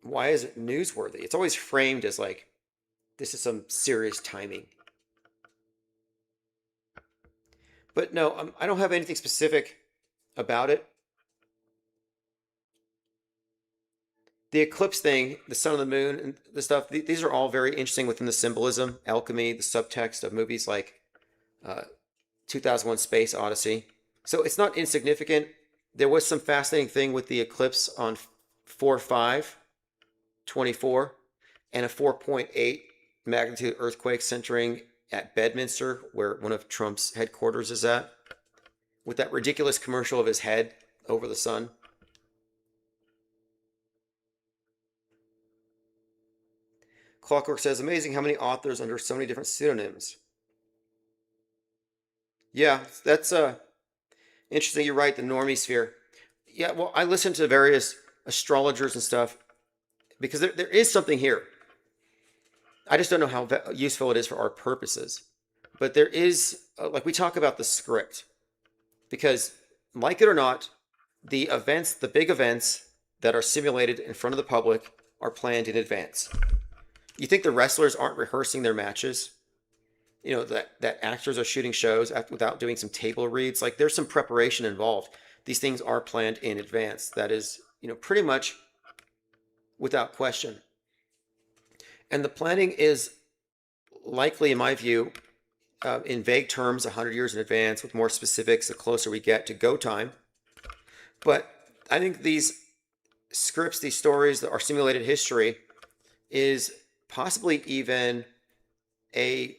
why is it newsworthy? It's always framed as like, this is some serious timing. But no, I don't have anything specific about it. The eclipse thing, the sun and the moon, and the stuff, these are all very interesting within the symbolism, alchemy, the subtext of movies like 2001 Space Odyssey. So it's not insignificant. There was some fascinating thing with the eclipse on 4/5/24 and a 4.8 magnitude earthquake centering at Bedminster, where one of Trump's headquarters is at, with that ridiculous commercial of his head over the sun. Clockwork says, amazing how many authors under so many different pseudonyms. Yeah, that's interesting. You're right, the normie sphere. Yeah, well, I listen to various astrologers and stuff because there is something here. I just don't know how useful it is for our purposes. But there is, like we talk about the script. Because, like it or not, the events, the big events that are simulated in front of the public are planned in advance. You think the wrestlers aren't rehearsing their matches? that actors are shooting shows without doing some table reads. Like there's some preparation involved. These things are planned in advance. That is, pretty much without question. And the planning is likely, in my view, in vague terms, 100 years in advance, with more specifics the closer we get to go time. But I think these scripts, these stories, our simulated history, is possibly even a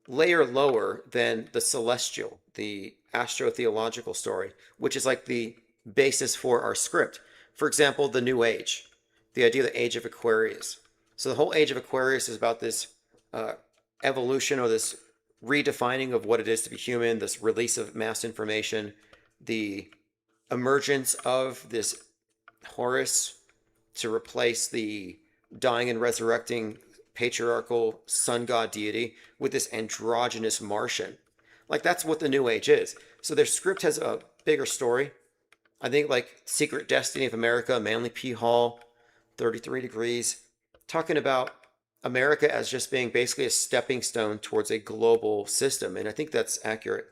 layer lower than the celestial, the astrotheological story, which is like the basis for our script. For example, the New Age, the idea of the Age of Aquarius. So the whole Age of Aquarius is about this evolution, or this redefining of what it is to be human, this release of mass information, the emergence of this Horus to replace the dying and resurrecting patriarchal sun god deity with this androgynous Martian. Like that's what the New Age is. So their script has a bigger story. I think like Secret Destiny of America, Manly P. Hall, 33 Degrees, talking about America as just being basically a stepping stone towards a global system. And I think that's accurate.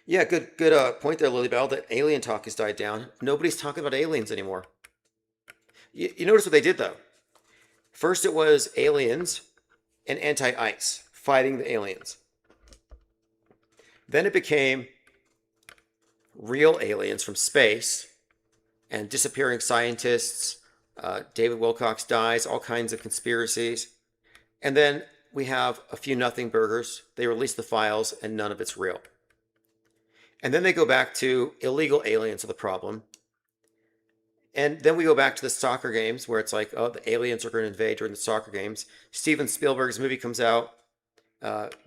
Yeah, good point there, Lily Bell, that alien talk has died down. Nobody's talking about aliens anymore. You notice what they did, though? First, it was aliens and anti-ice fighting the aliens. Then it became real aliens from space and disappearing scientists. David Wilcox dies, all kinds of conspiracies. And then we have a few nothing burgers. They release the files and none of it's real. And then they go back to illegal aliens are the problem. And then we go back to the soccer games where it's like, oh, the aliens are going to invade during the soccer games. Steven Spielberg's movie comes out,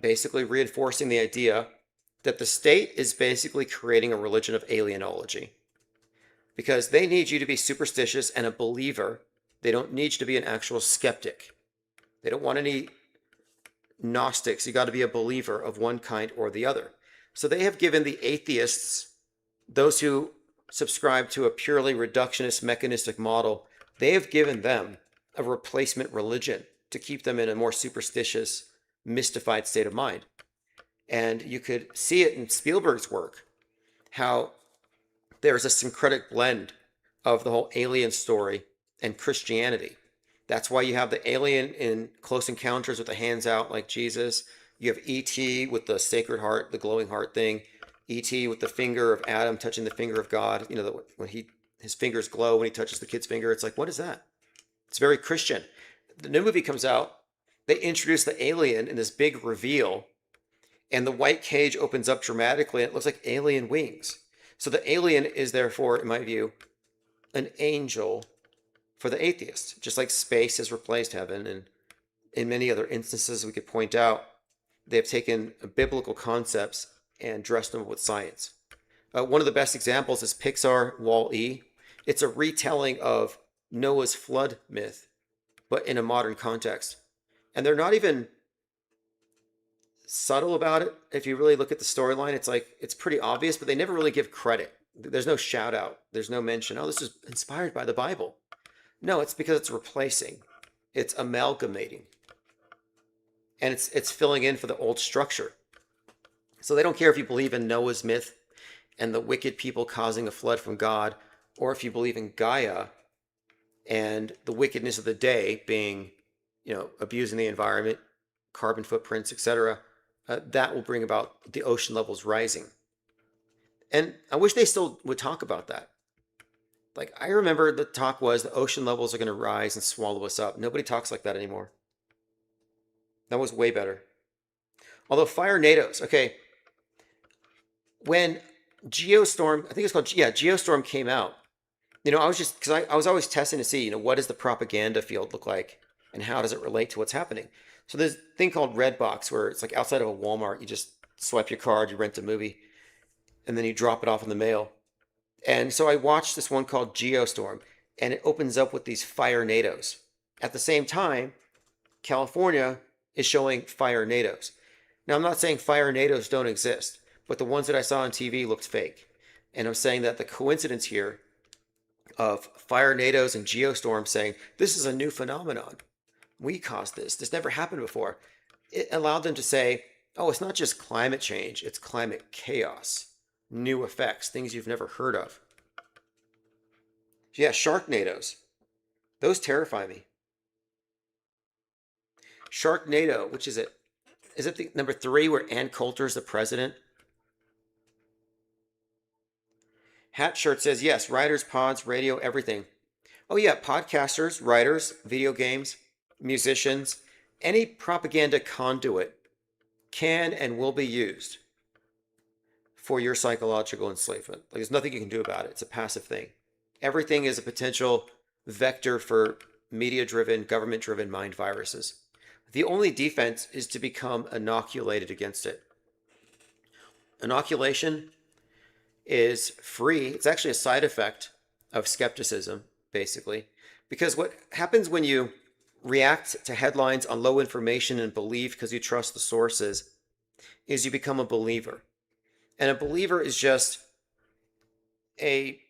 basically reinforcing the idea that the state is basically creating a religion of alienology. Because they need you to be superstitious and a believer. They don't need you to be an actual skeptic. They don't want any Gnostics. You got to be a believer of one kind or the other. So they have given the atheists, those who subscribe to a purely reductionist mechanistic model, they have given them a replacement religion to keep them in a more superstitious, mystified state of mind. And you could see it in Spielberg's work, how there's a syncretic blend of the whole alien story and Christianity. That's why you have the alien in Close Encounters with the hands out like Jesus. You have E.T. with the sacred heart, the glowing heart thing. E.T. with the finger of Adam touching the finger of God. When his fingers glow when he touches the kid's finger. It's like, what is that? It's very Christian. The new movie comes out. They introduce the alien in this big reveal, and the white cage opens up dramatically, and it looks like alien wings. So the alien is therefore, in my view, an angel for the atheist, just like space has replaced heaven. And in many other instances we could point out, they've taken biblical concepts and dressed them with science. One of the best examples is Pixar Wall-E. It's a retelling of Noah's flood myth, but in a modern context. And they're not even subtle about it. If you really look at the storyline, it's pretty obvious, but they never really give credit. There's no shout out. There's no mention, oh, this is inspired by the Bible. No, it's because it's replacing. It's amalgamating. And it's filling in for the old structure. So they don't care if you believe in Noah's myth and the wicked people causing a flood from God, or if you believe in Gaia and the wickedness of the day being, abusing the environment, carbon footprints, etc. That will bring about the ocean levels rising. And I wish they still would talk about that. Like, I remember the talk was the ocean levels are going to rise and swallow us up. Nobody talks like that anymore. That was way better. Although fire NATOs, okay. When Geostorm, I think it's called, Geostorm came out, I was just, because I was always testing to see, what does the propaganda field look like and how does it relate to what's happening? So there's a thing called Redbox where it's like outside of a Walmart, you just swipe your card, you rent a movie, and then you drop it off in the mail. And so I watched this one called Geostorm, and it opens up with these fire NATOs. At the same time, California is showing fire NATOs. Now, I'm not saying fire NATOs don't exist, but the ones that I saw on TV looked fake. And I'm saying that the coincidence here of fire NATOs and Geostorm saying this is a new phenomenon. We caused this. This never happened before. It allowed them to say, oh, it's not just climate change, it's climate chaos, new effects, things you've never heard of. Yeah, Sharknadoes. Those terrify me. Sharknado, which is it? Is it the number 3 where Ann Coulter is the president? Hat Shirt says, yes, writers, pods, radio, everything. Oh, yeah, podcasters, writers, video games, musicians, any propaganda conduit can and will be used for your psychological enslavement. Like, there's nothing you can do about it. It's a passive thing. Everything is a potential vector for media-driven, government-driven mind viruses. The only defense is to become inoculated against it. Inoculation is free. It's actually a side effect of skepticism, basically, because what happens when you react to headlines on low information and believe because you trust the sources is you become a believer. And a believer is just a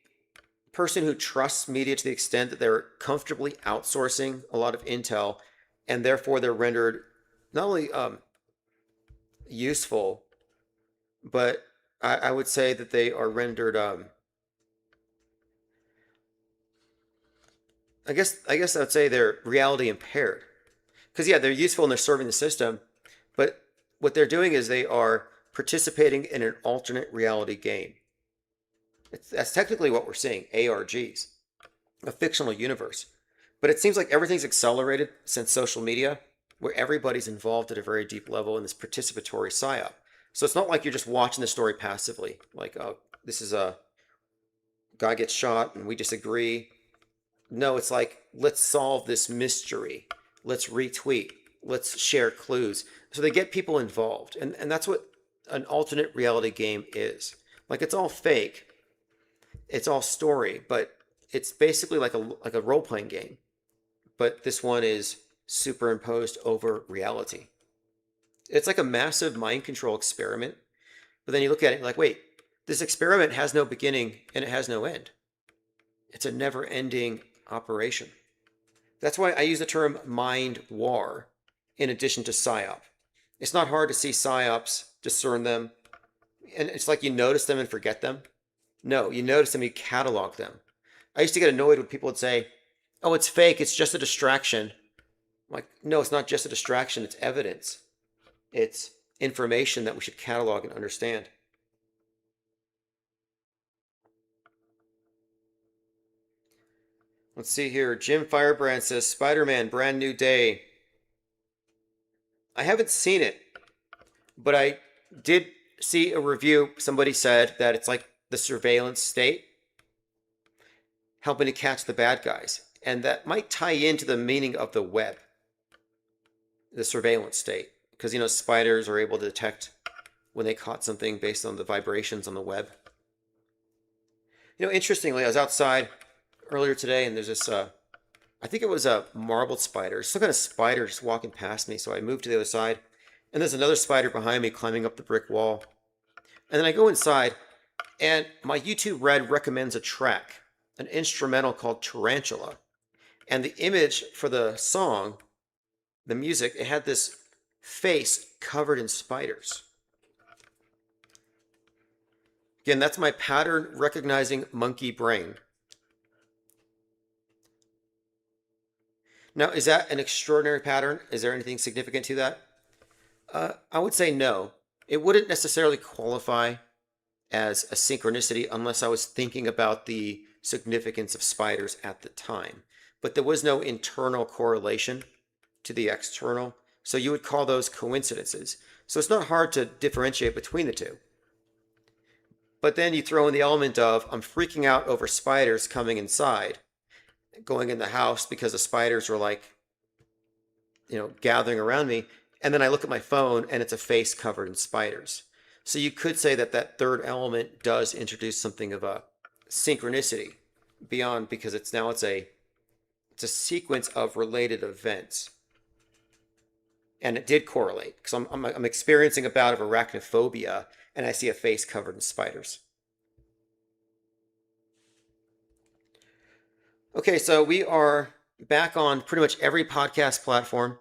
person who trusts media to the extent that they're comfortably outsourcing a lot of intel, and therefore they're rendered not only useful, but I would say that they are rendered I guess I would say they're reality impaired. Because yeah, they're useful and they're serving the system, but what they're doing is they are participating in an alternate reality game. That's technically what we're seeing, ARGs, a fictional universe. But it seems like everything's accelerated since social media, where everybody's involved at a very deep level in this participatory psyop. So it's not like you're just watching the story passively, like, oh, this is a guy gets shot and we disagree. No, it's like, let's solve this mystery. Let's retweet. Let's share clues. So they get people involved. And that's what an alternate reality game is. Like, it's all fake. It's all story, but it's basically like a role-playing game. But this one is superimposed over reality. It's like a massive mind control experiment. But then you look at it like, wait, this experiment has no beginning and it has no end. It's a never-ending operation. That's why I use the term mind war in addition to psyop. It's not hard to see psyops, discern them, and it's like you notice them and forget them. No, you notice them, you catalog them. I used to get annoyed when people would say, oh, it's fake, it's just a distraction. I'm like, no, it's not just a distraction, it's evidence. It's information that we should catalog and understand. Let's see here. Jim Firebrand says, Spider-Man, Brand New Day. I haven't seen it, but I did see a review. Somebody said that it's like the surveillance state helping to catch the bad guys. And that might tie into the meaning of the web, the surveillance state. Because, you know, spiders are able to detect when they caught something based on the vibrations on the web. You know, interestingly, I was outside earlier today and there's this, I think it was a marbled spider, some kind of spider just walking past me. So I moved to the other side and there's another spider behind me climbing up the brick wall. And then I go inside and my YouTube Red recommends a track, an instrumental called Tarantula. And the image for the song, the music, it had this face covered in spiders. Again, that's my pattern recognizing monkey brain. Now, is that an extraordinary pattern? Is there anything significant to that? I would say no. It wouldn't necessarily qualify as a synchronicity unless I was thinking about the significance of spiders at the time. But there was no internal correlation to the external, so you would call those coincidences. So it's not hard to differentiate between the two. But then you throw in the element of, I'm freaking out over spiders coming inside, going in the house because the spiders are like, you know, gathering around me. And then I look at my phone and it's a face covered in spiders. So you could say that that third element does introduce something of a synchronicity beyond, because it's a sequence of related events. And it did correlate because I'm experiencing a bout of arachnophobia and I see a face covered in spiders. Okay, so we are back on pretty much every podcast platform.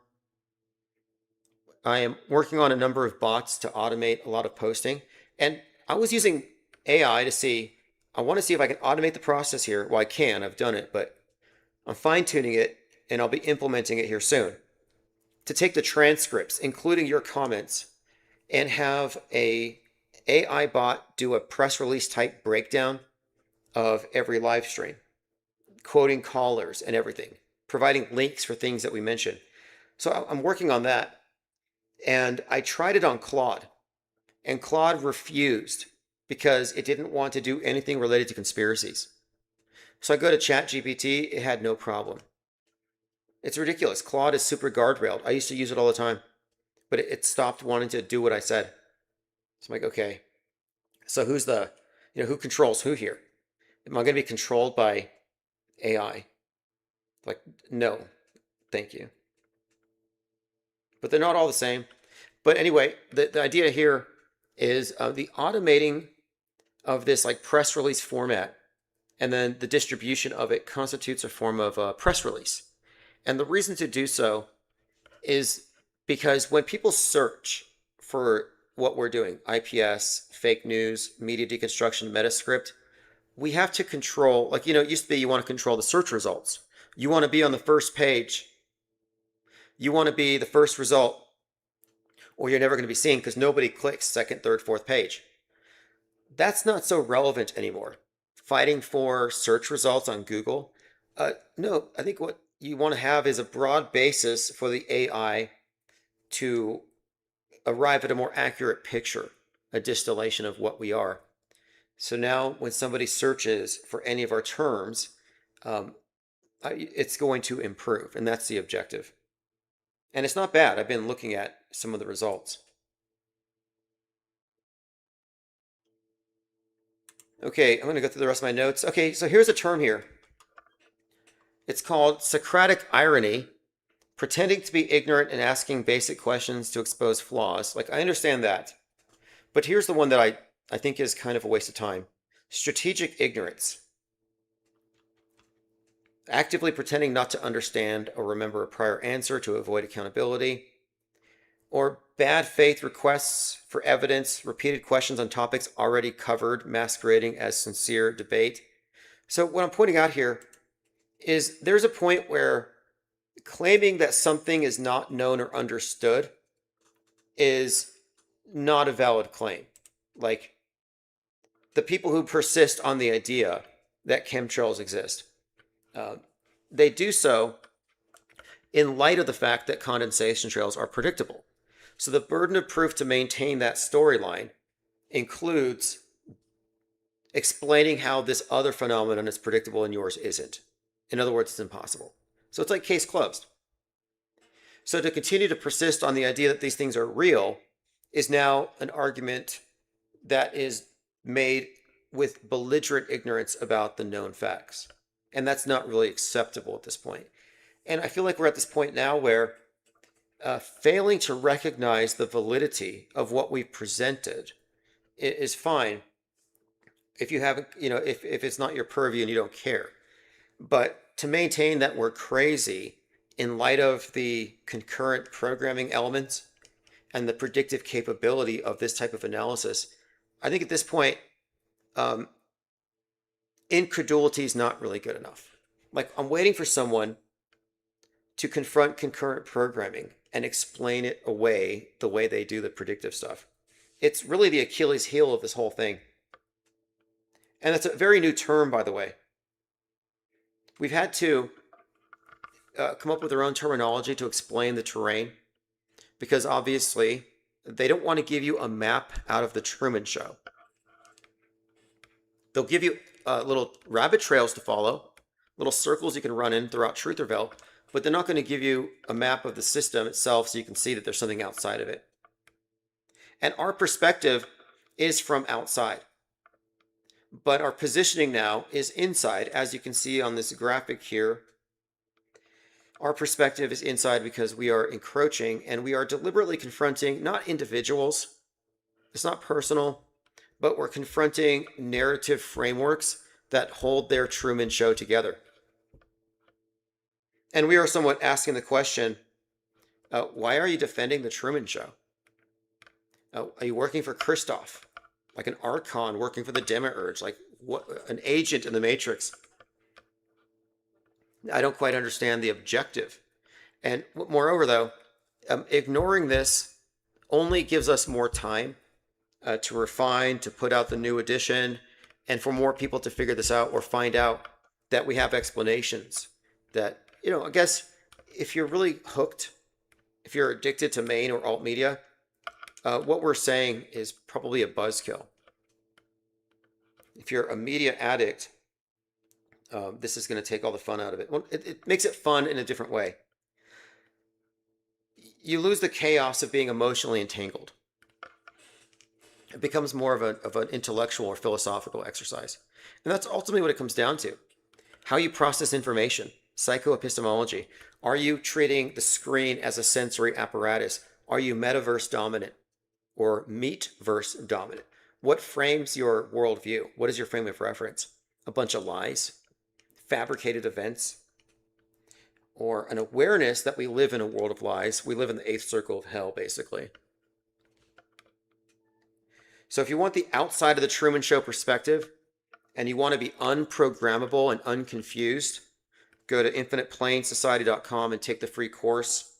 I am working on a number of bots to automate a lot of posting. And I was using AI to see, I want to see if I can automate the process here. Well, I can, I've done it, but I'm fine tuning it and I'll be implementing it here soon to take the transcripts, including your comments, and have a AI bot do a press release type breakdown of every live stream, quoting callers and everything, providing links for things that we mentioned. So I'm working on that. And I tried it on Claude, and Claude refused because it didn't want to do anything related to conspiracies. So I go to ChatGPT, it had no problem. It's ridiculous. Claude is super guardrailed. I used to use it all the time, but it stopped wanting to do what I said. So I'm like, okay, so who controls who here? Am I going to be controlled by AI? Like, no, thank you. But they're not all the same. But anyway, the idea here is the automating of this like press release format, and then the distribution of it constitutes a form of a press release. And the reason to do so is because when people search for what we're doing, IPS, fake news, media deconstruction, Metascript, we have to control, like, it used to be you want to control the search results. You want to be on the first page. You want to be the first result, or you're never going to be seen because nobody clicks second, third, fourth page. That's not so relevant anymore. Fighting for search results on Google. No, I think what you want to have is a broad basis for the AI to arrive at a more accurate picture, a distillation of what we are. So now when somebody searches for any of our terms, it's going to improve, and that's the objective. And it's not bad. I've been looking at some of the results. Okay, I'm going to go through the rest of my notes. Okay, so here's a term here. It's called Socratic irony, pretending to be ignorant and asking basic questions to expose flaws. Like, I understand that. But here's the one that I think is kind of a waste of time. Strategic ignorance. Actively pretending not to understand or remember a prior answer to avoid accountability. Or bad faith requests for evidence, repeated questions on topics already covered, masquerading as sincere debate. So what I'm pointing out here is there's a point where claiming that something is not known or understood is not a valid claim. Like the people who persist on the idea that chemtrails exist, they do so in light of the fact that condensation trails are predictable. So the burden of proof to maintain that storyline includes explaining how this other phenomenon is predictable and yours isn't. In other words, it's impossible. So it's like case closed. So to continue to persist on the idea that these things are real is now an argument that is made with belligerent ignorance about the known facts. And that's not really acceptable at this point. And I feel like we're at this point now where failing to recognize the validity of what we've presented is fine if you haven't, if it's not your purview and you don't care. But to maintain that we're crazy in light of the concurrent programming elements and the predictive capability of this type of analysis, I think at this point, incredulity is not really good enough. Like, I'm waiting for someone to confront concurrent programming and explain it away the way they do the predictive stuff. It's really the Achilles heel of this whole thing. And that's a very new term, by the way. We've had to come up with our own terminology to explain the terrain because obviously they don't want to give you a map out of the Truman Show. They'll give you little rabbit trails to follow, little circles you can run in throughout Trutherville, but they're not going to give you a map of the system itself so you can see that there's something outside of it. And our perspective is from outside. But our positioning now is inside, as you can see on this graphic here. Our perspective is inside because we are encroaching and we are deliberately confronting not individuals. It's not personal, but we're confronting narrative frameworks that hold their Truman Show together. And we are somewhat asking the question, why are you defending the Truman Show? Are you working for Christoph? Like an archon working for the Demiurge? Like what, an agent in the Matrix? I don't quite understand the objective. And moreover, though, ignoring this only gives us more time to refine, to put out the new edition, and for more people to figure this out or find out that we have explanations. That, I guess if you're really hooked, if you're addicted to main or alt media, what we're saying is probably a buzzkill. If you're a media addict, this is going to take all the fun out of it. Well, it makes it fun in a different way. You lose the chaos of being emotionally entangled. It becomes more of an intellectual or philosophical exercise. And that's ultimately what it comes down to. How you process information, psychoepistemology. Are you treating the screen as a sensory apparatus? Are you metaverse dominant or meatverse dominant? What frames your worldview? What is your frame of reference? A bunch of lies, fabricated events, or an awareness that we live in a world of lies. We live in the eighth circle of hell, basically. So if you want the outside of the Truman Show perspective, and you want to be unprogrammable and unconfused, go to infiniteplanesociety.com and take the free course.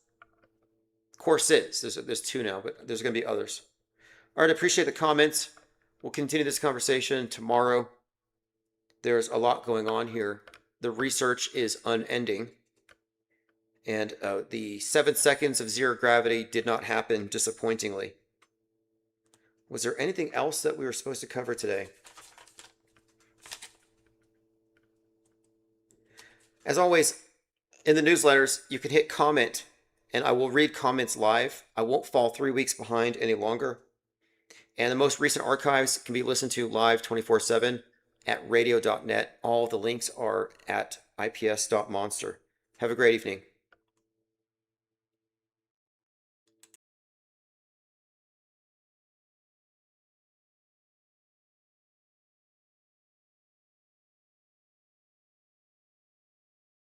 Courses. There's 2 now, but there's going to be others. All right, I appreciate the comments. We'll continue this conversation tomorrow. There's a lot going on here. The research is unending. And the 7 seconds of zero gravity did not happen, disappointingly. Was there anything else that we were supposed to cover today? As always, in the newsletters, you can hit comment, and I will read comments live. I won't fall 3 weeks behind any longer. And the most recent archives can be listened to live 24/7 at radio.net. All the links are at ips.monster. Have a great evening.